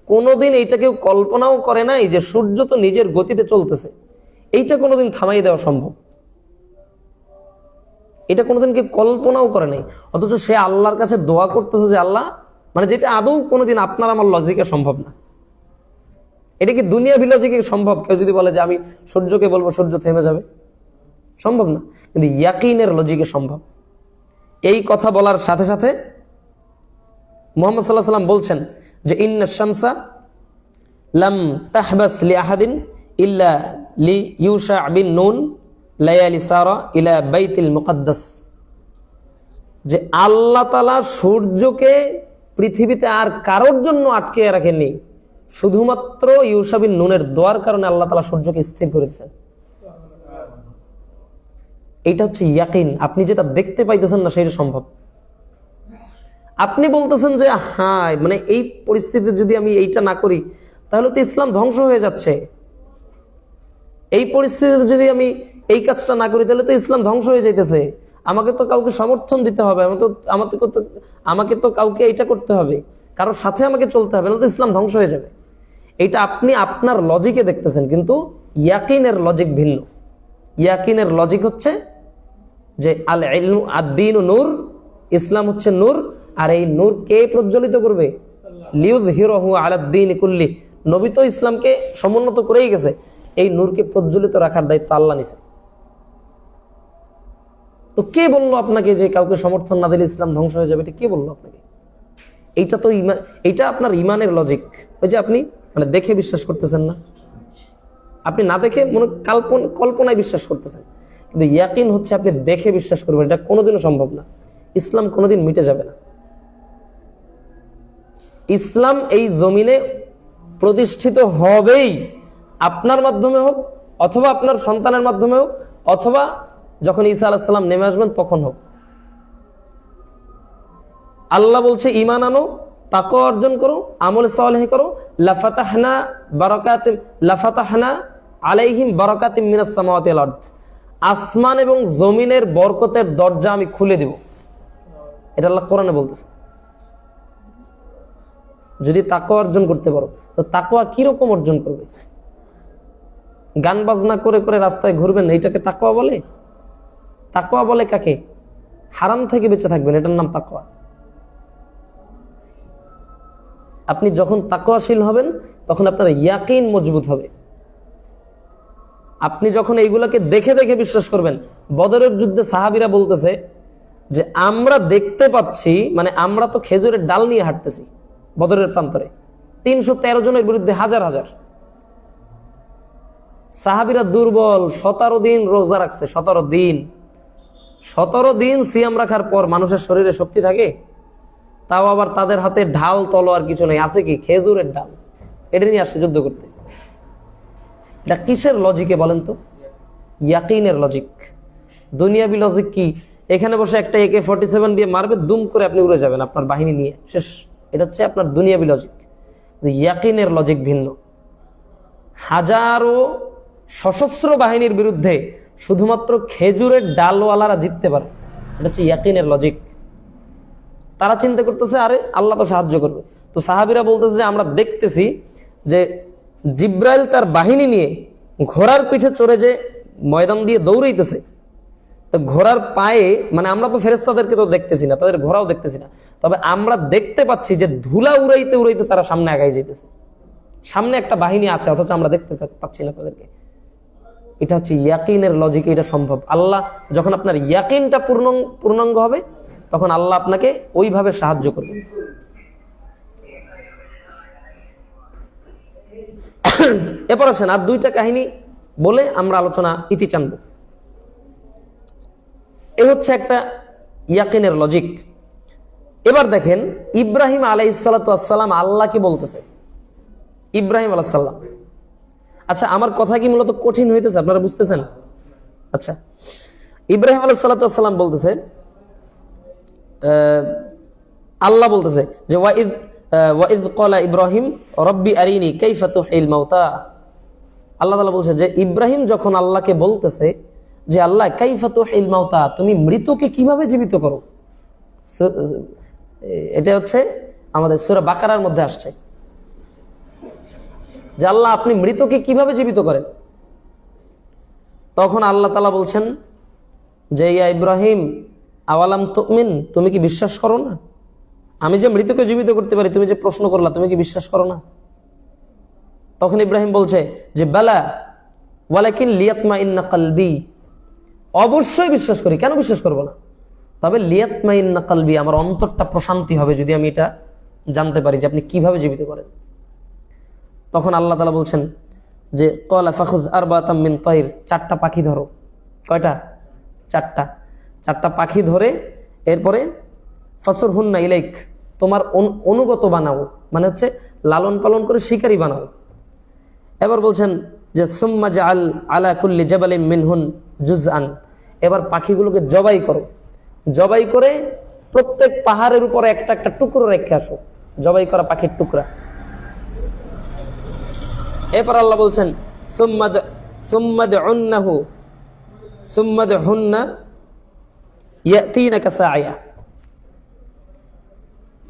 কোনোদিন এইটা কেউ কল্পনাও করে নাই যে সূর্য তো নিজের গতিতে চলতেছে, এইটা কোনোদিন থামাই দেওয়া সম্ভব। এটা কোনোদিন কেউ কল্পনাও করে নাই, অথচ সে আল্লাহর কাছে দোয়া করতেছে যে আল্লাহ, মানে যেটা আদৌ কোনোদিন আপনার আমার লজিকে সম্ভব না। এটা কি দুনিয়াবি লজিকে সম্ভব? কেউ যদি বলে যে আমি সূর্যকে বলবো সূর্য থেমে যাবে, সম্ভব না, কিন্তু ইয়াকিনের লজিকে সম্ভব। এই কথা বলার সাথে সাথে মুহাম্মদ সাল্লাল্লাহু আলাইহি ওয়াসাল্লাম বলছেন যে ইন্না শামসা লাম তাহবাস লি আহাদিন ইল্লা লি ইউশা বিন নুন লায়ালি সারা ইলা বাইতুল মুকদ্দাস, যে আল্লাহ তাআলা সূর্যকে পৃথিবীতে আর কারোর জন্য আটকে রাখেননি, শুধুমাত্র ইউশা বিন নুনের দোয়ার কারণে আল্লাহ তাআলা সূর্যকে স্থির করে দিয়েছেন। এটা হচ্ছে ইয়াকিন। আপনি যেটা দেখতে পাইতেছেন না সেটা সম্ভব। আপনি বলতেছেন যে হ্যাঁ, মানে এই পরিস্থিতিতে যদি আমি এইটা না করি তাহলে তো ইসলাম ধ্বংস হয়ে যাচ্ছে, এই পরিস্থিতিতে যদি আমি এই কাজটা না করি তাহলে তো ইসলাম ধ্বংস হয়ে যাইতেছে, আমাকে তো কাউকে সমর্থন দিতে হবে, আমাকে তো কাউকে এইটা করতে হবে, কারোর সাথে আমাকে চলতে হবে, নাহলে তো ইসলাম ধ্বংস হয়ে যাবে। এটা আপনি আপনার লজিকে দেখতেছেন, কিন্তু ইয়াকিনের লজিক ভিন্ন। ইয়াকিনের লজিক হচ্ছে যে আল ইলমু আদ-দীনু নূর, ইসলাম হচ্ছে নূর, আর এই নূর কে প্রজ্বলিত করবে? লিইয়ুযহিরাহু আলাদ-দীনি কুল্লি। নবী তো ইসলামকে সমুন্নত করেই গেছে, এই নূরকে প্রজ্বলিত রাখার দায়িত্ব আল্লাহ নিছে। তো কে বললো আপনাকে যে কাউকে সমর্থন না দিলে ইসলাম ধ্বংস হয়ে যাবে? এটা কে বললো আপনাকে? এইটা তো এইটা আপনার ইমানের লজিক। ওই যে আপনি মানে দেখে বিশ্বাস করতেছেন না, আপনি না দেখে মনে কল্পনায় বিশ্বাস করতেছেন, কিন্তু ইয়াকিন হচ্ছে আপনি দেখে বিশ্বাস করবেন। এটা কোনোদিনও সম্ভব না। ইসলাম কোনোদিন মিটে যাবে না। ইসলাম এই জমিনে প্রতিষ্ঠিত হবেই, আপনার মাধ্যমে হোক, অথবা আপনার সন্তানের মাধ্যমে হোক, অথবা যখন ঈসা আলাইহিস সালাম নেমে আসবেন তখন হোক। আল্লাহ বলছে ঈমান আনো, তাকওয়া অর্জন করো, আমল সালেহ করো, লাফাতাহনা আলাইহিম বারাকাতিম মিনাস সামাওয়াতি ওয়াল আরদ। আসমান এবং জমিনের বরকতের দরজা আমি খুলে দেব। এটা আল্লাহ কোরআনে বলতেছে। যদি তাকওয়া অর্জন করতে পারো, তো তাকওয়া কি রকম অর্জন করবে? গান বাজনা করে করে রাস্তায় ঘুরবেন, এইটাকে তাকওয়া বলে? তাকওয়া বলে কাকে? হারাম থেকে বেঁচে থাকবেন, এটার নাম তাকওয়া। আপনি যখন তাকওয়াশীল হবেন তখন আপনার ইয়াকিন মজবুত হবে। আপনি যখন এইগুলাকে দেখে দেখে বিশ্বাস করবেন। বদরের যুদ্ধে সাহাবীরা বলতেছে যে আমরা দেখতে পাচ্ছি, মানে আমরা তো খেজুরের ডাল নিয়ে হাঁটতেছি বদরের প্রান্তরে, 313 জনের বিরুদ্ধে হাজার হাজার। সাহাবীরা দুর্বল, 17 দিন রোজা রাখছে। 17 দিন সিয়াম রাখার পর মানুষের শরীরে শক্তি থাকে? তাও আবার তাদের হাতে ঢাল তলোয়ার কিছু নেই, আছে কি? খেজুরের ডাল। এটা নিয়ে আসছে যুদ্ধ করতে। এটা কিসের লজিকে বলেন তো? ইয়াকিনের লজিক। দুনিয়াবি লজিক কি? এখানে বসে একটা AK-47 দিয়ে মারবে, দুম করে আপনি উড়ে যাবেন আপনার বাহিনী নিয়ে, শেষ। এটা হচ্ছে আপনার দুনিয়াবি লজিক। ইয়াকিনের লজিক ভিন্ন। হাজারো সশস্ত্র বাহিনীর বিরুদ্ধে শুধুমাত্র খেজুরের ডালওয়ালারা জিততে পারে। এটা হচ্ছে ইয়াকিনের লজিক। তারা চিন্তা করতেছে আরে আল্লাহ তো সাহায্য করবে। তো সাহাবীরা বলতেছে যে আমরা দেখতেছি যে জিব্রাইল তার বাহিনী নিয়ে ঘোড়ার পিঠে চড়ে যে ময়দান দিয়ে দৌড়াইতেছে। তো ঘোড়ার পায়ে, মানে আমরা তো ফেরেশতাদেরকে তো দেখতেছি না, তাদের ঘোড়াও দেখতেছি না, তবে আমরা দেখতে পাচ্ছি যে ধুলা উড়াইতে উড়াইতে তারা সামনে আগাই যেতেছে। সামনে একটা বাহিনী আছে, অথচ আমরা দেখতে পাচ্ছি না তাদেরকে। এটা হচ্ছে ইয়াকিনের লজিকে এটা সম্ভব। আল্লাহ যখন আপনার ইয়াকিনটা পূর্ণাঙ্গ হবে, তখন আল্লাহ আপনাকে ওইভাবে সাহায্য করবে। এরপর আসেন আর দুইটা কাহিনী বলে আমরা আলোচনা ইতি টানব। এ হচ্ছে একটা ইয়াকিনের লজিক। এবার দেখেন ইব্রাহিম আলাইহিস সালাতু ওয়াস সালাম আল্লাহকে বলতেছে, ইব্রাহিম আলাইহিস সালাম। আচ্ছা, আমার কথা কি মূলত কঠিন হইতেছে? আপনারা বুঝতেছেন? আচ্ছা, ইব্রাহিম আলাইহিস সালাতু ওয়াস সালাম বলতেছে, আল্লাহ বলতেছে যে ওয়াইদ ক্বালা ইব্রাহিম রব্বি আরিনি কাইফা তুহিল মাউতা। আল্লাহ তাআলা বলছে যে ইব্রাহিম যখন আল্লাহকে বলতেছে যে আল্লাহ কাইফা তুহিল মাউতা, তুমি মৃতকে কিভাবে জীবিত করো। এটা হচ্ছে আমাদের সূরা বাকারার মধ্যে আসছে যে আল্লাহ আপনি মৃতকে কিভাবে জীবিত করেন। তখন আল্লাহ তাআলা বলছেন যে ইয়া ইব্রাহিম আওয়ালাম তুমিন, তুমি কি বিশ্বাস করো না? আমি যে মৃতকে জীবিত করতে পারি, তুমি যে প্রশ্ন করলা, তুমি কি বিশ্বাস করো না? তখন ইব্রাহিম বলছে যে বালা ওয়ালাকিন লিয়াতমাইন্না কলবি, অবশ্যই বিশ্বাস করি, কেন বিশ্বাস করব না, তবে লিয়াতমাইন্না কলবি, আমার অন্তরটা প্রশান্তি হবে যদি আমি এটা জানতে পারি যে আপনি কিভাবে জীবিত করেন। তখন আল্লাহ তাআলা বলছেন যে ক্বালা ফাখুয আরবাতাম মিন তাইর, 4টা পাখি ধরো। কয়টা? 4টা পাখি ধরে এরপরে ফাসুরহুন্না ইলাইক, তোমার অনুগত বানাও, মানে হচ্ছে লালন পালন করে শিকারী বানাও। এবার বলছেন যে সুম্মা জাআল আলা কুল্লি জাবালিন মিনহুন জুজআন, এবার পাখিগুলোকে জবাই করো, জবাই করে প্রত্যেক পাহাড়ের উপরে একটা একটা টুকরো রেখে আসো, জবাই করা পাখির টুকরা। এরপর আল্লাহ বলছেন সুম্মাদউন্না ইয়াতিনাকা সাআয়া,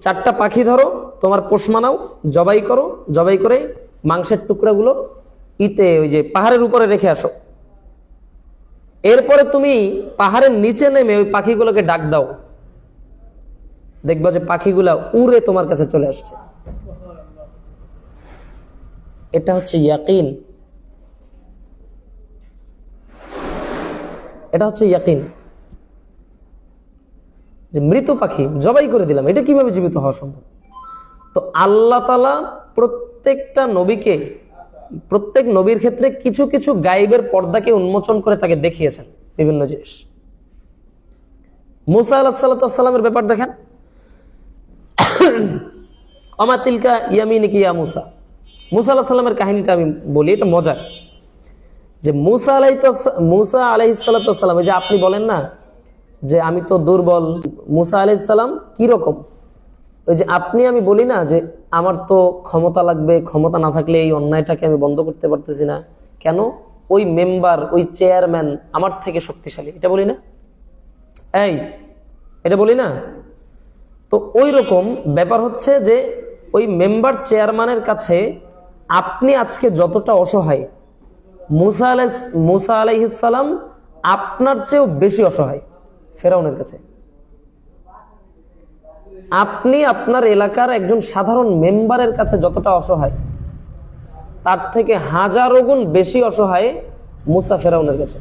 চারটা পাখি ধরো, তোমার পোষ মানাও, জবাই করো, জবাই করে মাংসের টুকরাগুলো ওই যে পাহাড়ের উপরে রেখে আসো। এরপরে তুমি পাহাড়ের নিচে নেমে ওই পাখিগুলোকে ডাক দাও, দেখবা যে পাখিগুলা উড়ে তোমার কাছে চলে আসছে। এটা হচ্ছে ইয়াকিন, এটা হচ্ছে ইয়াকিন যে মৃত পাখি জবাই করে দিলাম, এটা কিভাবে জীবিত হওয়া সম্ভব? তো আল্লাহ তাআলা প্রত্যেকটা নবীকে, প্রত্যেক নবীর ক্ষেত্রে কিছু কিছু গায়েবের পর্দাকে উন্মোচন করে তাকে দেখিয়েছেন বিভিন্ন জিনিস। মুসা আলাইহিস সালামের ব্যাপার দেখেন, আমা তিলকা ইয়ামিনিকা ইয়া মুসা। মুসা আলাইহিস সালামের কাহিনীটা আমি বলি, এটা মজার। যে মুসা আলাইহিস সালাম, যে আপনি বলেন না যে আমি তো দুর্বল, মুসা আলাইহিস সালাম কি রকম? ওই যে আমি বলি না যে আমার তো ক্ষমতা লাগবে, ক্ষমতা না থাকলে এই অন্যায়টাকে আমি বন্ধ করতে পারতেছি না, কেন? ওই মেম্বার, ওই চেয়ারম্যান আমার থেকে শক্তিশালী, এটা বলি না? এটা বলি না? তো ওই রকম ব্যাপার হচ্ছে যে ওই মেম্বার চেয়ারম্যানের কাছে আপনি আজকে যতটা অসহায়, মুসা আলাইহিস সালাম আপনার চেয়েও বেশি অসহায় ফেরাউনের কাছে। আপনি আপনার এলাকার একজন সাধারণ মেম্বারের কাছে যতটা অসহায়, তার থেকে হাজারো গুণ বেশি অসহায় মুসা ফেরাউনের কাছে।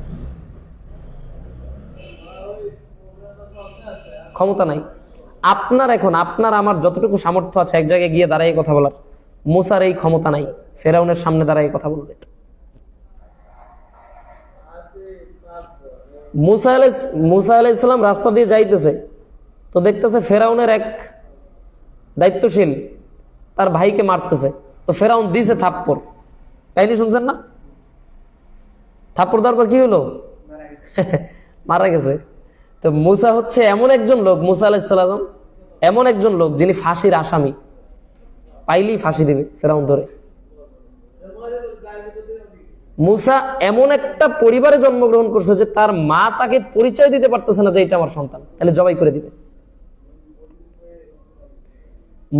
ক্ষমতা নাই আপনার আমার যতটুকু সামর্থ্য আছে এক জায়গায় গিয়ে দাঁড়াই কথা বলার, মুসার এই ক্ষমতা নাই ফেরাউনের সামনে দাঁড়াই কথা বলবে। মুসা আলাইহিস সালাম রাস্তা দিয়ে যাইতেছে, তো দেখতেছে ফেরাউনের এক দায়িত্বশীল তার ভাইকে মারতেছে, তো ফেরাউন দিছে থাপ্পড়। কাহিনী শুনছেন না? থাপ্পড় দেওয়ার পর কি হলো? মারা গেছে। তো মুসা হচ্ছে এমন একজন লোক, মুসা আলাইহিস সালাম এমন একজন লোক যিনি ফাঁসির আসামি, পাইলেই ফাঁসি দিবে ফেরাউন ধরে। মুসা এমন একটা পরিবারে জন্মগ্রহণ করছে যে তার মা তাকে পরিচয় দিতে পারতেছে না যে এটা আমার সন্তান, তাহলে জবাই করে দিবে।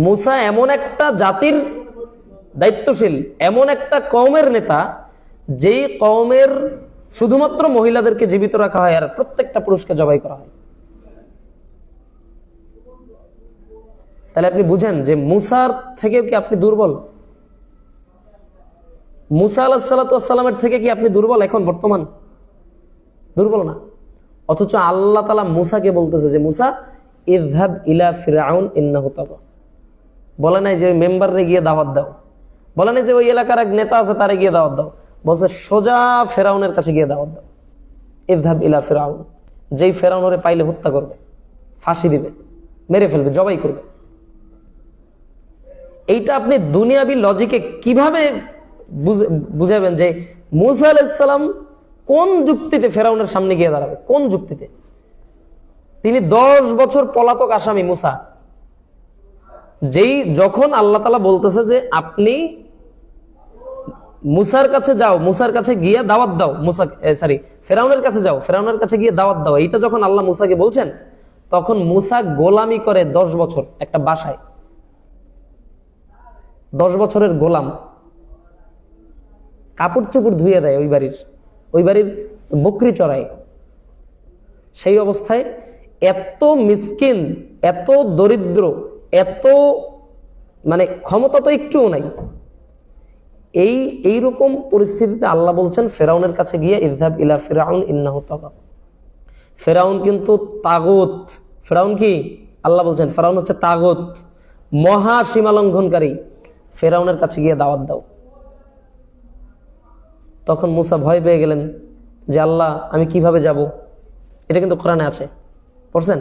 মুসা এমন একটা জাতির দায়িত্বশীল, এমন একটা কওমের নেতা, যেই কওমের শুধুমাত্র মহিলাদেরকে জীবিত রাখা হয় আর প্রত্যেকটা পুরুষকে জবাই করা হয়। তাহলে আপনি বুঝেন যে মুসার থেকেও কি আপনি দুর্বল? মুসা আলাইহিস সালামের থেকে কি আপনি দুর্বল এখন বর্তমান? দুর্বল না। অথচ আল্লাহ তাআলা মুসাকে বলতেছে যে মুসা ইযহাব ইলা ফিরআউন ইন্নাহু তাগা। বলে নাই যে ওই মেম্বারে গিয়ে দাওয়াত দাও, বলে নাই যে ওই এলাকার এক নেতা আছে তারে গিয়ে দাওয়াত দাও, বলছে সোজা ফেরাউনের কাছে গিয়ে দাওয়াত দাও। ইযহাব ইলা ফিরআউন, যেই ফেরাউনরে পাইলে হত্যা করবে, ফাঁসি দিবে, মেরে ফেলবে, জবাই করবে। এইটা আপনি দুনিয়াবি লজিকে কিভাবে বুঝাবেন যে মুসা আলাইহিস সালাম কোন যুক্তিতে ফেরাউনের সামনে গিয়ে দাঁড়াবে? কোন যুক্তিতে? তিনি 10 বছর পলাতক আসামি মুসা, যখন আল্লাহ তাআলা বলতেছে যে আপনি মুসার কাছে যাও, মুসার কাছে গিয়ে দাওয়াত দাও, ফেরাউনের কাছে যাও, ফেরাউনের কাছে গিয়ে দাওয়াত দাও, এইটা যখন আল্লাহ মুসাকে বলছেন, তখন মুসা গোলামি করে 10 বছর একটা বাসায়, 10 বছরের গোলাম, কাপড় চোপড় ধুয়ে দেয়, ওই বাড়ির বকরি চড়ায়। সেই অবস্থায় এত মিসকিন, এত দরিদ্র, এত মানে ক্ষমতা তো একটুও নাই, এইরকম পরিস্থিতিতে আল্লাহ বলছেন ফেরাউনের কাছে গিয়ে ইযহাব ইলা ফিরআউন ইন্নাহু তাগা। ফেরাউন কিন্তু তাগুত। ফেরাউন কি? আল্লাহ বলছেন ফেরাউন হচ্ছে তাগুত, মহা সীমালঙ্ঘনকারী। ফেরাউনের কাছে গিয়ে দাওয়াত দাও। তখন মুসা ভয় পেয়ে গেলেন যে আল্লাহ আমি কিভাবে যাব? এটা কিন্তু কোরআনে আছে, পড়ছেন?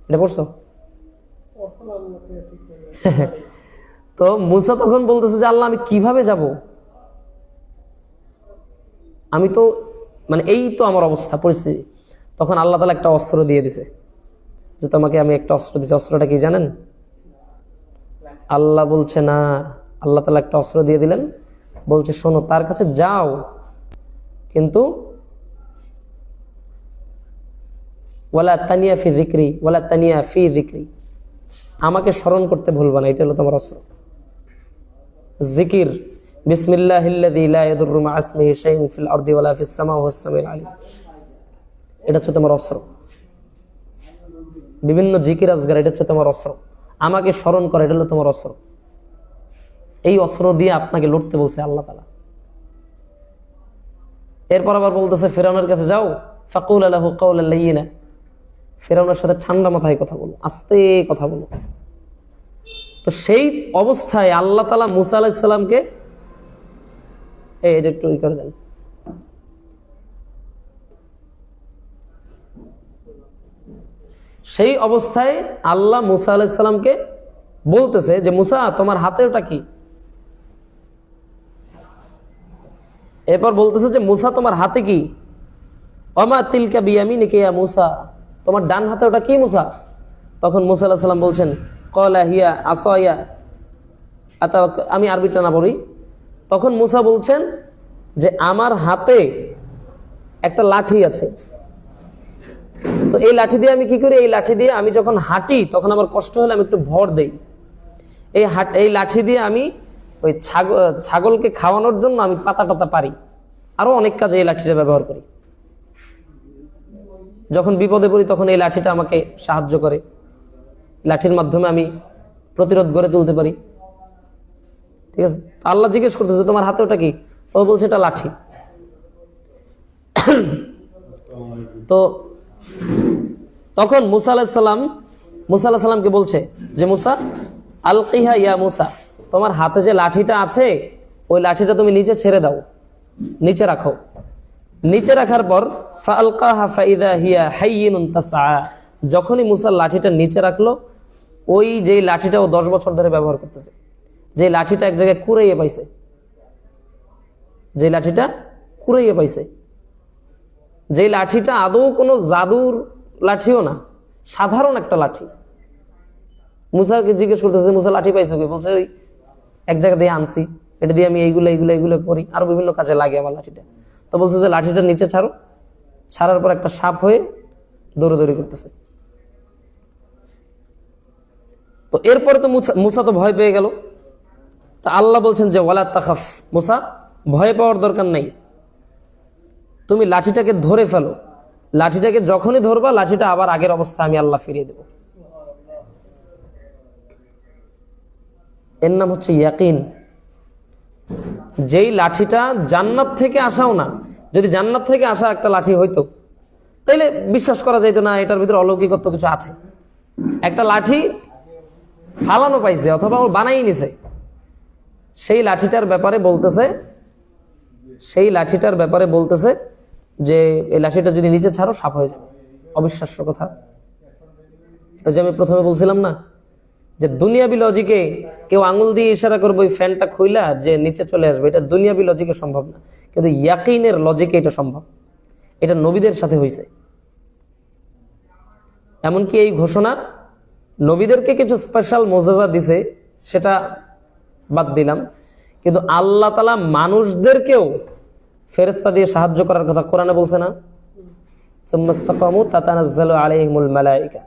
এটা পড়ছো? তো মুসা তখন বলতেছে যে আল্লাহ আমি কিভাবে যাব, আমি তো মানে এই তো আমার অবস্থা পরিস্থিতি। তখন আল্লাহ তাআলা একটা অস্ত্র দিয়ে দিছে, যে তোমাকে আমি একটা অস্ত্র দিছি। অস্ত্রটা কি জানেন? আল্লাহ বলছে না, আল্লাহ তাআলা একটা অস্ত্র দিয়ে দিলেন, বলছে শোনো তার কাছে যাও, কিন্তু ওয়ালা তানিয়া ফি যিকরি ওয়ালা তানিয়া ফি যিকরি, আমাকে স্মরণ করতে ভুলবা না। এটা হলো তোমার অস্ত্র। জিকির, বিসমিল্লাহিল্লাযী লা ইয়াদুররু মা ইসমিহি শাইউন ফিল আরদি ওয়ালা ফিস সামা ওয়া হুয়াস সামিউল আলিম। এটা হচ্ছে তোমার অস্ত্র। বিভিন্ন জিকির আজগার, এটা হচ্ছে তোমার অস্ত্র। আমাকে স্মরণ করা, এটা হলো তোমার অস্ত্র। এই অস্ত্র দিয়ে আপনাকে লড়তে বলছে আল্লাহ তাআলা। এরপর আবার বলতেছে ফিরআউনের কাছে যাও, ফাকুল লাহু কাওলান লাইয়িনা, ফিরআউনের সাথে ঠান্ডা মাথায় কথা বলো, আস্তে কথা বলো। তো সেই অবস্থায় আল্লাহ তাআলা মুসা আলাইহিস সালামকে এই যে একটু করে দেন, সেই অবস্থায় আল্লাহ মুসা আলাইহিস সালামকে বলতেছে যে মুসা তোমার হাতে ওটা কি? এরপর বলতেছে যে মুসা তোমার হাতে কি? ওমা তিলকা বিয়ামিনিকা ইয়া মুসা, তোমার ডান হাতে ওটা কি মুসা? তখন মুসা আলাইহিস সালাম বলছেন ক্বালা হিয়া আসায়া, আমি আরবিটা না পড়ি। তখন মুসা বলছেন যে আমার হাতে একটা লাঠি আছে, তো এই লাঠি দিয়ে আমি কি করি, এই লাঠি দিয়ে আমি যখন হাঁটি তখন আমার কষ্ট হলে আমি একটু ভর দেই। এই লাঠি দিয়ে আমি ওই ছাগলকে খাওয়ানোর জন্য আমি পাতা টাতা পারি, আরো অনেক কাজে এই লাঠিটা ব্যবহার করি। যখন বিপদে পড়ি তখন এই লাঠিটা আমাকে সাহায্য করে, লাঠির মাধ্যমে আমি প্রতিরোধ গড়ে তুলতে পারি। ঠিক আছে, আল্লাহ জিজ্ঞেস করতেছে তোমার হাতে ওটা কি? ও বলছে এটা লাঠি। তো তখন মুসা আলাইহিস সালামকে বলছে যে মুসা আলকিহা ইয়া মুসা, তোমার হাতে যে লাঠিটা আছে ওই লাঠিটা তুমি নিচে ছেড়ে দাও, নিচে রাখো। নিচে রাখার পর ফাআলকাহা ফাইদা হিয়া হাইয়িনুন তাসআ, যখনই মুসা লাঠিটা নিচে রাখলো, ওই যে লাঠিটা ও 10 বছর ধরে ব্যবহার করতেছে, যে লাঠিটা এক জায়গায় কুড়াইয়ে পাইছে, যে লাঠিটা কুড়াইয়ে পাইছে, যে লাঠিটা আদৌ কোনো জাদুর লাঠিও না, সাধারণ একটা লাঠি। মুসাকে জিজ্ঞেস করতেছে মুসা লাঠি পাইছো কি? বলছে ওই এক জায়গা দিয়ে আনছি, এটা দিয়ে আমি এইগুলো করি, আরো বিভিন্ন কাজে লাগে আমার লাঠিটা। তো বলছে যে লাঠিটা নিচে ছাড়ো, ছাড়ার পর একটা সাপ হয়ে দৌড়াদৌড়ি করতেছে। তো এরপরে তো মুসা তো ভয় পেয়ে গেল। তা আল্লাহ বলছেন যে ওয়ালা তাখাফ, মুসা ভয় পাওয়ার দরকার নাই, তুমি লাঠিটাকে ধরে ফেলো। লাঠিটাকে যখনই ধরবা লাঠিটা আবার আগের অবস্থা আমি আল্লাহ ফিরিয়ে দেব। এর নাম হচ্ছে ইয়াকিন। যেই লাঠিটা জান্নাত থেকে আসাও না, যদি জান্নাত থেকে আসা একটা লাঠি হইতো তাইলে বিশ্বাস করা যাইতো না এটার ভিতরে অলৌকিকত্ব কিছু আছে। একটা লাঠি ফালানো পাইছে অথবা ও বানাই নিছে, সেই লাঠিটার ব্যাপারে বলতেছে যে এই লাঠিটা যদি নিচে ছাড়ো সাপ হয়ে যাবে। অবিশ্বাস্য কথা। ওই যে আমি প্রথমে বলছিলাম না যে দুনিয়াবি লজিকে কেউ আঙুল দিয়ে ইশারা করবে ওই ফ্যানটা খুইলা যে নিচে চলে আসবে, এটা দুনিয়াবি লজিকে সম্ভব না, কিন্তু ইয়াকিনের লজিকে এটা সম্ভব। এটা নবীদের সাথে হয়েছে। এমনকি এই ঘোষণা নবীদেরকে কিছু স্পেশাল মোজেজা দিছে, সেটা বাদ দিলাম, কিন্তু আল্লাহ তাআলা মানুষদেরকেও ফেরেশতা দিয়ে সাহায্য করার কথা কোরআনে বলছে না? সুম্মাস্তাকামু তাতানাজ্জালু আলাইহিমুল মালায়েকা।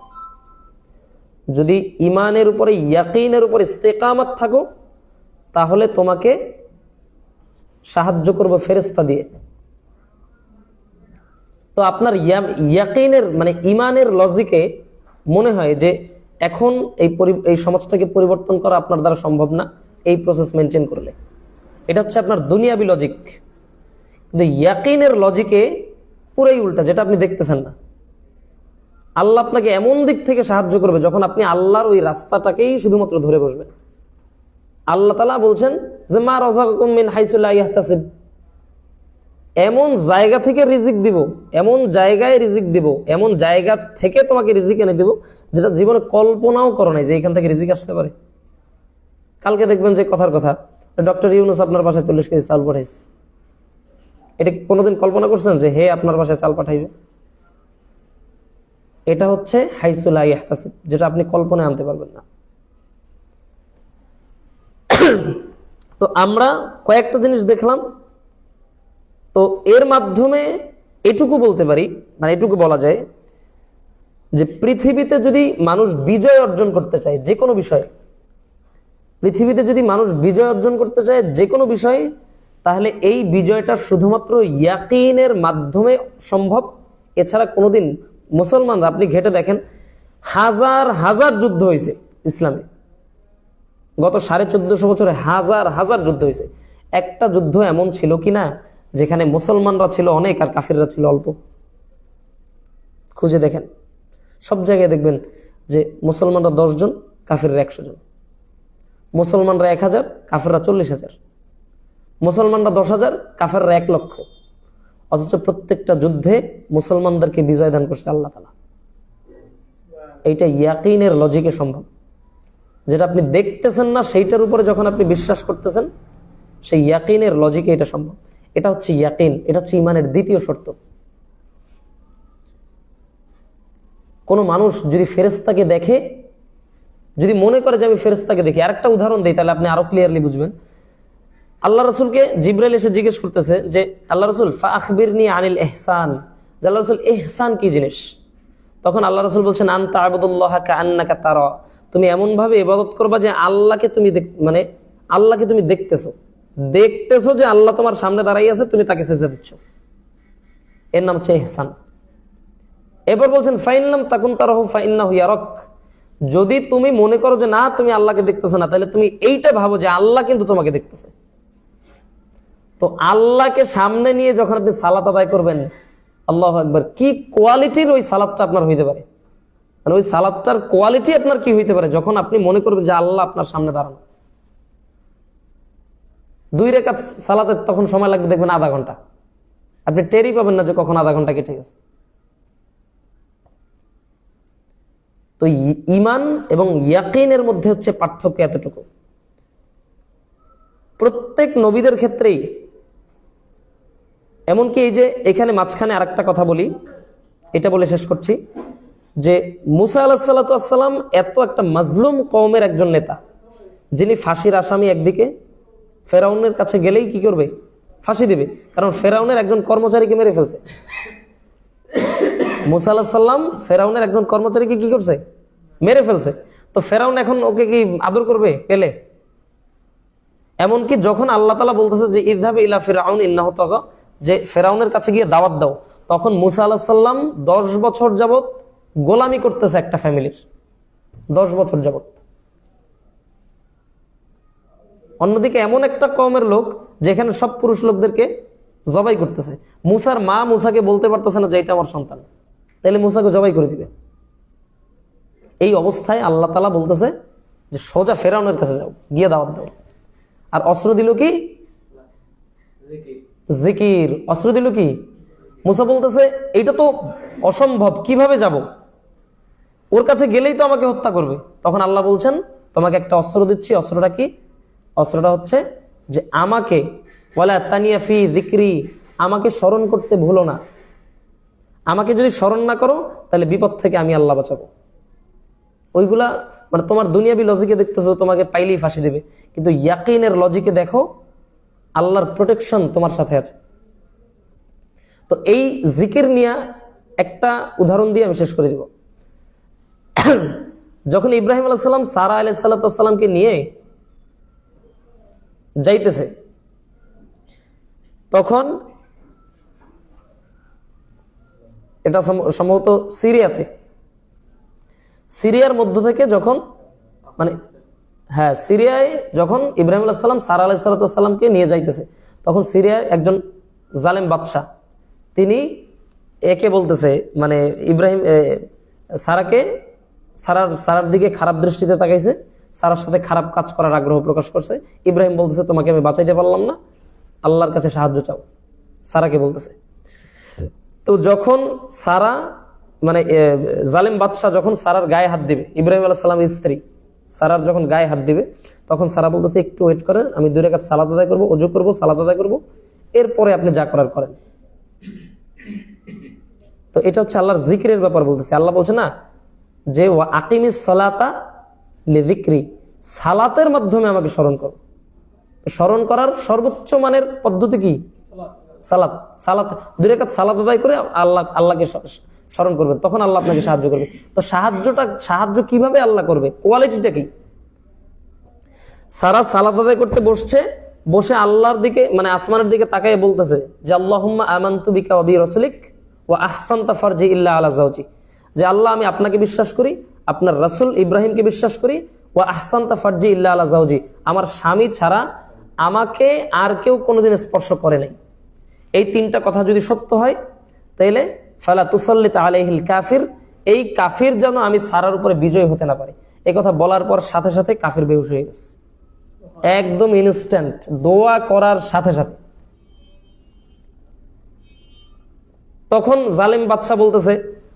যদি ঈমানের উপরে ইয়াকিনের উপরে ইস্তেকামত থাকো তাহলে তোমাকে সাহায্য করবে ফেরেশতা দিয়ে। তো আপনার ইয়াকিনের মানে ঈমানের লজিকে মনে হয় যে এখন এই সমাজটাকে পরিবর্তন করা আপনার দ্বারা সম্ভব না এই প্রসেস মেনটেন করলে। এটা হচ্ছে আপনার দুনিয়াবি লজিক। কিন্তু ইয়াকিনের লজিকে পুরাই উল্টা, যেটা আপনি দেখতেছেন না। আল্লাহ আপনাকে এমন দিক থেকে সাহায্য করবে যখন আপনি আল্লাহর ওই রাস্তাটাকেই শুধুমাত্র ধরে বসবেন। আল্লাহ তাআলা বলছেন যে মা রাযাকাকুম মিন হাইসু লা ইয়াহতাসিব, এমন জায়গা থেকে রিজিক দিব, এমন জায়গায় রিজিক দিব, এমন জায়গা থেকে তোমাকে রিজিক এনে দিব যেটা জীবনে কল্পনাও করো নাই যে এখান থেকে রিজিক আসতে পারে। কালকে দেখবেন যে কথার কথা ডক্টর ইউনুস আপনার বাসায় 40 কেজি চাল পাঠাইছে। এটা কোনোদিন কল্পনা করছেন যে হে আপনার বাসায় চাল পাঠাইবে? এটা হচ্ছে হাইসু লা ইয়াহতাসিব, যেটা আপনি কল্পনায় আনতে পারবেন না। তো আমরা কয়েকটা জিনিস দেখলাম, তো এর মাধ্যমে এটুকু বলতে পারি, মানে এটুকু বলা যায় যে পৃথিবীতে যদি মানুষ বিজয় অর্জন করতে চায় যে কোনো বিষয়ে, পৃথিবীতে যদি মানুষ বিজয় অর্জন করতে চায় যে কোনো বিষয়ে, তাহলে এই বিজয়টা শুধুমাত্র ইয়াকিনের মাধ্যমে সম্ভব। এছাড়া কোনোদিন মুসলমানরা, আপনি ঘেটে দেখেন, হাজার হাজার যুদ্ধ হয়েছে ইসলামে, গত 1450 বছরে হাজার হাজার যুদ্ধ হয়েছে। একটা যুদ্ধ এমন ছিল কিনা যেখানে মুসলমানরা ছিল অনেক আর কাফিররা ছিল অল্প? খুঁজে দেখেন, সব জায়গায় দেখবেন যে মুসলমানরা 10 জন, কাফিররা 100 জন, মুসলমানরা 1000, কাফিররা 40,000, মুসলমানরা 10,000, কাফিররা 1 লক্ষ। অথচ প্রত্যেকটা যুদ্ধে মুসলমানদেরকে বিজয় দান করছে আল্লাহ তাআলা। এইটা ইয়াকিনের লজিকে সম্ভব। যেটা আপনি দেখতেছেন না সেইটার উপরে যখন আপনি বিশ্বাস করতেছেন, সেই ইয়াকিনের লজিকে এটা সম্ভব। এটা হচ্ছে ইয়াকিন, এটা হচ্ছে ইমানের দ্বিতীয় শর্ত। কোন মানুষ যদি ফেরেশতাকে দেখে, যদি মনে করে যে আমি ফেরেশতাকে দেখি, আরেকটা উদাহরণ দেই তাহলে আপনি আরো ক্লিয়ারলি বুঝবেন। আল্লাহ রাসূলকে জিবরাইল এসে জিজ্ঞেস করতেছে যে আল্লাহ রাসূল ফাআখবিরনি আনিল ইহসান, যে আল্লাহ রাসূল ইহসান কি জিনিস? তখন আল্লাহ রাসূল বলছেন আনতা আবুদুল্লাহা কাআন্নাকা তারা, তুমি এমন ভাবে ইবাদত করবা যে আল্লাহকে তুমি মানে আল্লাহকে তুমি দেখতেছো যে আল্লাহ তোমার সামনে দাঁড়াই আছে, তুমি তাকে সিজদা দিচ্ছ। এর নাম হচ্ছে ইহসান। এরপর বলছেন ফাইনলাম তাকুন তারাহু ফাইন্নাহু ইয়ারাক, যদি তুমি মনে করো যে না তুমি আল্লাহকে দেখতেছো না, তাহলে তুমি এইটা ভাবো যে আল্লাহ কিন্তু তোমাকে দেখতেছে। তো আল্লাহকে সামনে নিয়ে যখন আপনি সালাত আদায় করবেন, আল্লাহু আকবার, কি কোয়ালিটির ওই সালাতটা আপনার হইতে পারে, মানে ওই সালাতটার কোয়ালিটি আপনার কি হইতে পারে যখন আপনি মনে করবেন যে আল্লাহ আপনার সামনে দাঁড়ানো। 2 রাকাত সালাতে তখন সময় লাগবে দেখবেন আধা ঘন্টা, আপনি টেরই পাবেন না যে কখন আধা ঘন্টা কেটে গেছে। তো ঈমান এবং ইয়াকিনের মধ্যে হচ্ছে পার্থক্য এতটুকু। প্রত্যেক নবীদের ক্ষেত্রেই, এমনকি এই যে এখানে মাঝখানে আরেকটা কথা বলি, এটা বলে শেষ করছি, যে মুসা আলাইহিস সালাতু ওয়াস সালাম এত একটা মাজলুম কওমের একজন নেতা, যিনি ফাঁসির আসামি, একদিকে ফেরাউনের কাছে গেলেই কি করবে? ফাঁসি দিবে, কারণ ফেরাউনের একজন কর্মচারীকে মেরে ফেলছে। মুসা আলাইহিস সালাম ফেরাউনের একজন কর্মচারীকে কি করছে? মেরে ফেলছে। তো ফেরাউন এখন ওকে কি আদর করবে? পেলে। এমনকি যখন আল্লাহ তাআলা বলতেছে যে ইযহাব ইলা ফিরআউন ইন্নাহু তাগা, যে ফেরাউনের কাছে গিয়ে দাওয়াত দাও, তখন মুসা আলাইহিস সালাম 10 বছর যাবত গোলামি করতেছে একটা ফ্যামিলির, 10 বছর যাবত। অন্যদিকে এমন একটা কওমের লোক যেখানে সব পুরুষ লোকদেরকে জবাই করতেছে, মুসার মা মুসাকে বলতে পারতেছে না যে এটা আমার সন্তান, তাহলে মুসাকে জবাই করে দিবে। এই অবস্থায় আল্লাহ তাআলা বলতেছে যে সোজা ফেরাউনের কাছে যাও, গিয়ে দাওয়াত দাও। আর অস্ত্র দিল কি? জিকির। অস্ত্র দিল কি? মুসা বলতেছে এইটা তো অসম্ভব, কিভাবে যাব? ওর কাছে গেলেই তো আমাকে হত্যা করবে। তখন আল্লাহ বলছেন তোমাকে একটা অস্ত্র দিচ্ছি। অস্ত্রটা কি? অস্ত্রটা হচ্ছে যে আমাকে ওয়ালা তানিয়া ফি যিকরি, আমাকে স্মরণ করতে ভুলো না। আমাকে যদি স্মরণ না করো তাহলে বিপদ থেকে আমি আল্লাহ বাঁচাবো। ওইগুলা মানে তোমার দুনিয়াবি লজিকে দেখতেছো তোমাকে পাইলেই ফাঁসি দেবে, কিন্তু ইয়াকিনের লজিকে দেখো আল্লাহর প্রোটেকশন তোমার সাথে আছে। তো এই জিকির নিয়ে একটা উদাহরণ দিয়ে আমি শেষ করে দিব। যখন ইব্রাহিম আলাইহিস সালাম সারা আলাইহিস সালামকে নিয়ে যাইতেছে, তখন এটা সম্ভবত সিরিয়ার মধ্য থেকে যখন মানে হ্যাঁ সিরিয়ায় যখন ইব্রাহিম আলাইহিস সালাম সারা আলাইহিস সালামকে নিয়ে যাইতেছে, তখন সিরিয়ায় একজন জালেম বাদশা, তিনি একে বলতেছে মানে ইব্রাহিম সারার দিকে খারাপ দৃষ্টিতে তাকাইছে, সারার সাথে খারাপ কাজ করার আগ্রহ প্রকাশ করছে। ইব্রাহিম বলতেছে তোমাকে আমি বাঁচাইতে পারলাম না, আল্লাহর কাছে সাহায্য চাও। সারাকে বলতেছে। তো যখন সারা মানে জালেম বাদশাহ যখন সারার গায়ে হাত দিবে, ইব্রাহিম আলাইহিস সালামের স্ত্রী সারার যখন গায়ে হাত দিবে, তখন সারা বলতেছে একটু ওয়েট করেন, আমি 2 রাকাত সালাত আদায় করবো, ওযু করবো, সালাত আদায় করবো, এরপরে আপনি যা করার করেন। তো এটা হচ্ছে আল্লাহর জিকিরের ব্যাপার বলতেছে। আল্লাহ বলছে না যে ওয়া আকিমিস সালাতা লিযিকরি, সালাতের মাধ্যমে আমাকে স্মরণ করো। স্মরণ করার সর্বোচ্চ মানের পদ্ধতি কি? সালাত। সালাত 2 রাকাত সালাত আদায় করে আল্লাহকে স্মরণ করবেন, তখন আল্লাহ আপনাকে সাহায্য করবে। তো সাহায্য কিভাবে আল্লাহ করবে, কোয়ালিটিটা কি? সারা সালাত আদায় করতে বসে আল্লাহর দিকে মানে আসমানের দিকে তাকায় বলতেছে যে আল্লাহুম্মা আমানতু বিকা ওয়া বিরাসুলিক ওয়া আহসানতা ফারজি ইল্লা আলা যাওজি, যে আল্লাহ আমি আপনাকে বিশ্বাস করি, আপনার রাসূল ইব্রাহিমকে বিশ্বাস করি, ওয়া আহসানতা ফারজি ইল্লা আলা যাওজি, আমার স্বামী ছাড়া আমাকে আর কেউ কোনোদিন স্পর্শ করে নাই। এই 3টা কথা যদি সত্য হয় তাইলে ফালা তুসাল্লিত আলাইহিল কাফির, এই কাফির যেন আমি সারার উপরে বিজয় হতে না পারি। এই কথা বলার পর সাথে সাথে কাফির বেহুশ হয়ে গেছে, একদম ইনস্ট্যান্ট, দোয়া করার সাথে সাথে। তখন জালেম বাদশা বলতেছে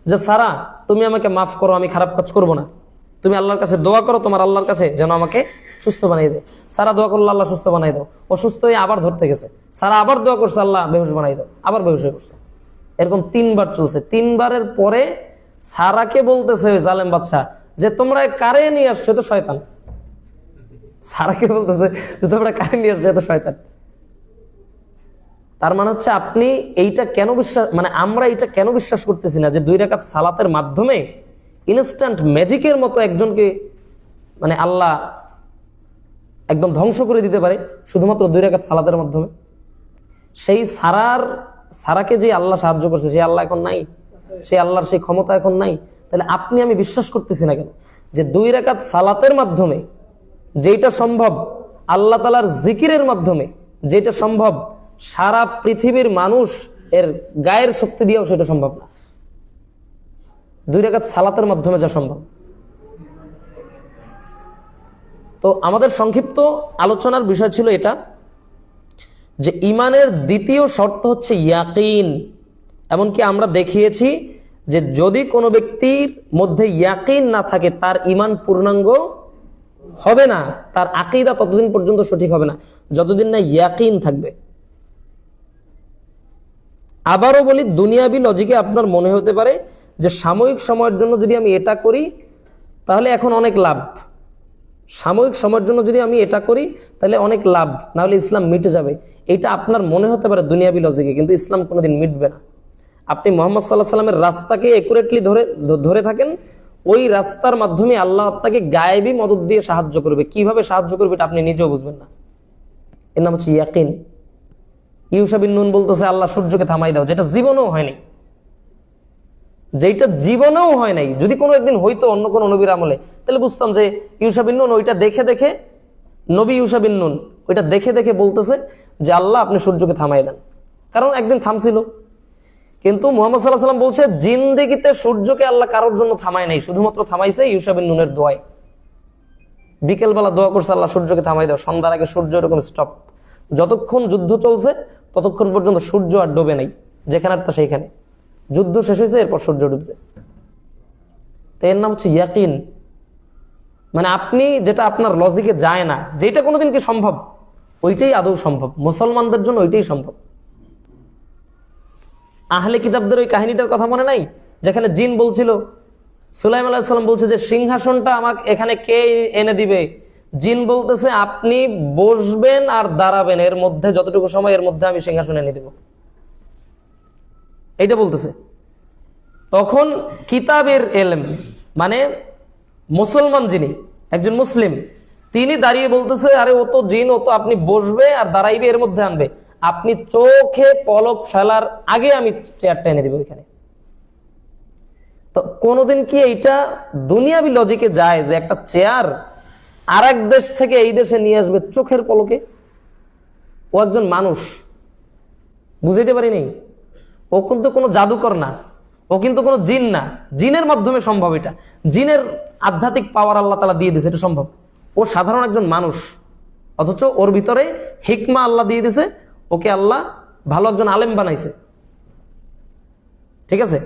যে সারা তুমি আমাকে মাফ করো, আমি খারাপ কাজ করব না, তুমি আল্লাহর কাছে দোয়া করো তোমার আল্লাহর কাছে যেন আমাকে সুস্থ বানিয়ে দেয়। সারা দোয়া করলো আল্লাহ সুস্থ বানাই দাও, অসুস্থ হয়ে আবার ধরতে গেছে, সারা আবার দোয়া করছে আল্লাহ বেহুশ বানাই দাও, আবার বেহুশ হয়ে পড়ছে। এরকম 3বার চলছে। 3বারের পরে সারাকে বলতেছে ওই জালেম বাদশা যে তোমরা কারে নিয়ে আসছো, তো শয়তান। সারাকে বলতেছে যে তোমরা কারে নিয়ে আসছো, তো শয়তান। তার মানে হচ্ছে আপনি এইটা কেন বিশ্বাস, মানে আমরা এটা কেন বিশ্বাস করতেছি না যে 2 রাকাত সালাতের মাধ্যমে ইনস্ট্যান্ট ম্যাজিকের মতো একজনকে মানে আল্লাহ একদম ধ্বংস করে দিতে পারে শুধুমাত্র 2 রাকাত সালাতের মাধ্যমে। সেই সারাকে যে আল্লাহ সাহায্য করছে সেই আল্লাহ এখন নাই, সেই আল্লাহর সেই ক্ষমতা এখন নাই। তাহলে আপনি আমি বিশ্বাস করতেছি না কেন যে 2 রাকাত সালাতের মাধ্যমে যেটা সম্ভব, আল্লাহ তাআলার জিকিরের মাধ্যমে যেটা সম্ভব, সারা পৃথিবীর মানুষ এর গায়ের শক্তি দিয়েও সেটা সম্ভব না। 2 রাকাত সালাতের মাধ্যমে যা সম্ভব। তো আমাদের সংক্ষিপ্ত আলোচনার বিষয় ছিল এটা যে ইমানের দ্বিতীয় শর্ত হচ্ছে ইয়াকিন। এমনকি আমরা দেখিয়েছি যে যদি কোনো ব্যক্তির মধ্যে ইয়াকিন না থাকে তার ইমান পূর্ণাঙ্গ হবে না, তার আকীদা ততদিন পর্যন্ত সঠিক হবে না যতদিন না ইয়াকিন থাকবে। আবারও বলি, দুনিয়াবি লজিকে আপনার মনে হতে পারে যে সাময়িক সময়ের জন্য যদি আমি এটা করি তাহলে এখন অনেক লাভ, সাময়িক সময়ের জন্য যদি আমি এটা করি তাহলে অনেক লাভ, না হলে ইসলাম মিটে যাবে। এটা আপনার মনে হতে পারে দুনিয়াবি লজিকে, কিন্তু ইসলাম কোনোদিন মিটবে না। আপনি মুহাম্মদ সাল্লাল্লাহু আলাইহি ওয়াসাল্লামের রাস্তাকে একুরেটলি ধরে থাকেন, ওই রাস্তার মাধ্যমে আল্লাহ আপনাকে গায়েবী মদদ দিয়ে সাহায্য করবে। কিভাবে সাহায্য করবে এটা আপনি নিজেও বুঝবেন না। এর নাম হচ্ছে ইয়াকিন। ইউশা বিন নুন বলতেছে আল্লাহ সূর্যকে থামাই দাও, যেটা জীবনেও হয়নি, যেটা জীবনেও হয় নাই। যদি কোনো একদিন হইতো অন্য কোনো নবীর আমলে তাহলে বুঝতাম যে ইউশা বিন নুন ওইটা দেখে দেখে, নবী ইউশা বিন নুন ওইটা দেখে দেখে বলতেছে যে আল্লাহ আপনি সূর্যকে থামাই দেন, কারণ একদিন থামছিল। কিন্তু মুহাম্মদ সাল্লাল্লাহু আলাইহি ওয়াসাল্লাম বলছে জিন্দেগিতে সূর্যকে আল্লাহ কারোর জন্য থামায় নাই, শুধুমাত্র থামাইছে ইউশা বিন নুনের দোয়ায়। বিকেলবেলা দোয়া করছে আল্লাহ সূর্যকে থামাই দাও, সন্ধ্যার আগে সূর্য এরকম স্টপ। যতক্ষণ যুদ্ধ চলছে ততক্ষণ পর্যন্ত সূর্য আর ডোবে নাই, যেখানে তা সেইখানে। যুদ্ধ শেষ হয়েছে, এরপর সূর্য ডুবছে। তো এর নাম হচ্ছে ইয়াকিন। মানে আপনি যেটা আপনার লজিকে যায় না, যেটা কোনোদিন কি সম্ভব, ওইটাই আদৌ সম্ভব। মুসলমানদের জন্য ওইটাই সম্ভব। আহলে কিতাবদের ওই কাহিনীটার কথা মনে নাই, যেখানে জিন বলছিল, সুলাইমান আলাইহিস সালাম বলছে যে সিংহাসনটা আমাকে এখানে কে এনে দিবে? জিন বলতেছে আপনি বসবেন আর দাঁড়াবেন, এর মধ্যে যতটুকু সময়, এর মধ্যে আমি সিংহাসন এনে দিব, এইটা বলতেছে। তখন কিতাবের এলম মানে মুসলমান যিনি, একজন মুসলিম, তিনি দাঁড়িয়ে বলতেছে আরে ও তো জিন, ও তো আপনি বসবে আর দাঁড়াইবে এর মধ্যে আনবে, আপনি চোখে পলক ফেলার আগে আমি চেয়ারটা এনে দিব এখানে। তো কোনোদিন কি এইটা দুনিয়াবি লজিকে যায় যে একটা চেয়ার আর এক দেশ থেকে এই দেশে নিয়ে আসবে চোখের পলকে? ও একজন মানুষ, বুঝাইতে পারি নাই। ও কিন্তু কোনো জাদুকর না, ও কিন্তু কোনো জিন না, জিনের মাধ্যমে সম্ভব এটা। জিনের আধ্যাত্মিক পাওয়ার আল্লাহ তাআলা দিয়ে দিয়েছে, এটা সম্ভব। ও সাধারণ একজন মানুষ, অথচ ওর ভিতরে হিকমা আল্লাহ দিয়ে দিয়েছে, ওকে আল্লাহ ভালো একজন আলেম বানাইছে, ঠিক আছে?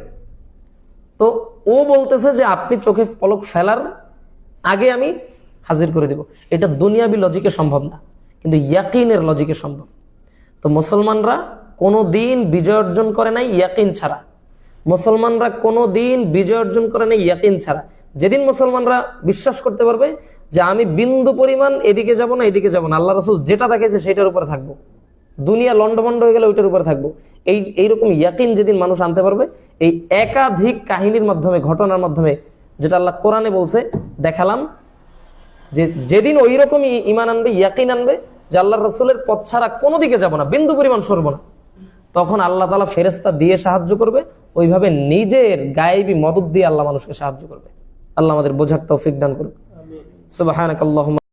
তো ও বলতেছে যে আপনি চোখে পলক ফেলার আগে আমি হাজির করে দিব। এটা দুনিয়াবি লজিকে সম্ভব না, কিন্তু ইয়াকিনের লজিকে সম্ভব। তো মুসলমানরা কোনো দিন বিজয় অর্জন করে নাই ইয়াকিন ছাড়া। মুসলমানরা কোনো দিন বিজয় অর্জন করে নাই ইয়াকিন ছাড়া। যেদিন মুসলমানরা বিশ্বাস করতে পারবে যে আমি বিন্দু পরিমাণ এদিকে যাব না এদিকে যাব না, আল্লাহ রাসূল যেটা দেখাইছে সেটার উপরে থাকবো, দুনিয়া লন্ডভন্ড হয়ে গেলে ওইটার উপরে থাকবো, এইরকম ইয়াকিন যেদিন মানুষ আনতে পারবে, এই একাধিক কাহিনীর মাধ্যমে, ঘটনার মাধ্যমে, যেটা আল্লাহ কোরআনে বলছে দেখালাম, যে যেদিন ওই রকমই ইমান আনবে, ইয়াকিন আনবে যে আল্লাহ রাসূলের পথ ছাড়া কোনো দিকে যাব না, বিন্দু পরিমাণ সরব না, তখন আল্লাহ তাআলা ফেরেশতা দিয়ে সাহায্য করবে। ওইভাবে নিজের গায়েবী মদদ দিয়ে আল্লাহ মানুষকে সাহায্য করবে। আল্লাহ আমাদের বোঝার তৌফিক দান করুন। সুবহানাকাল্লাহুম্মা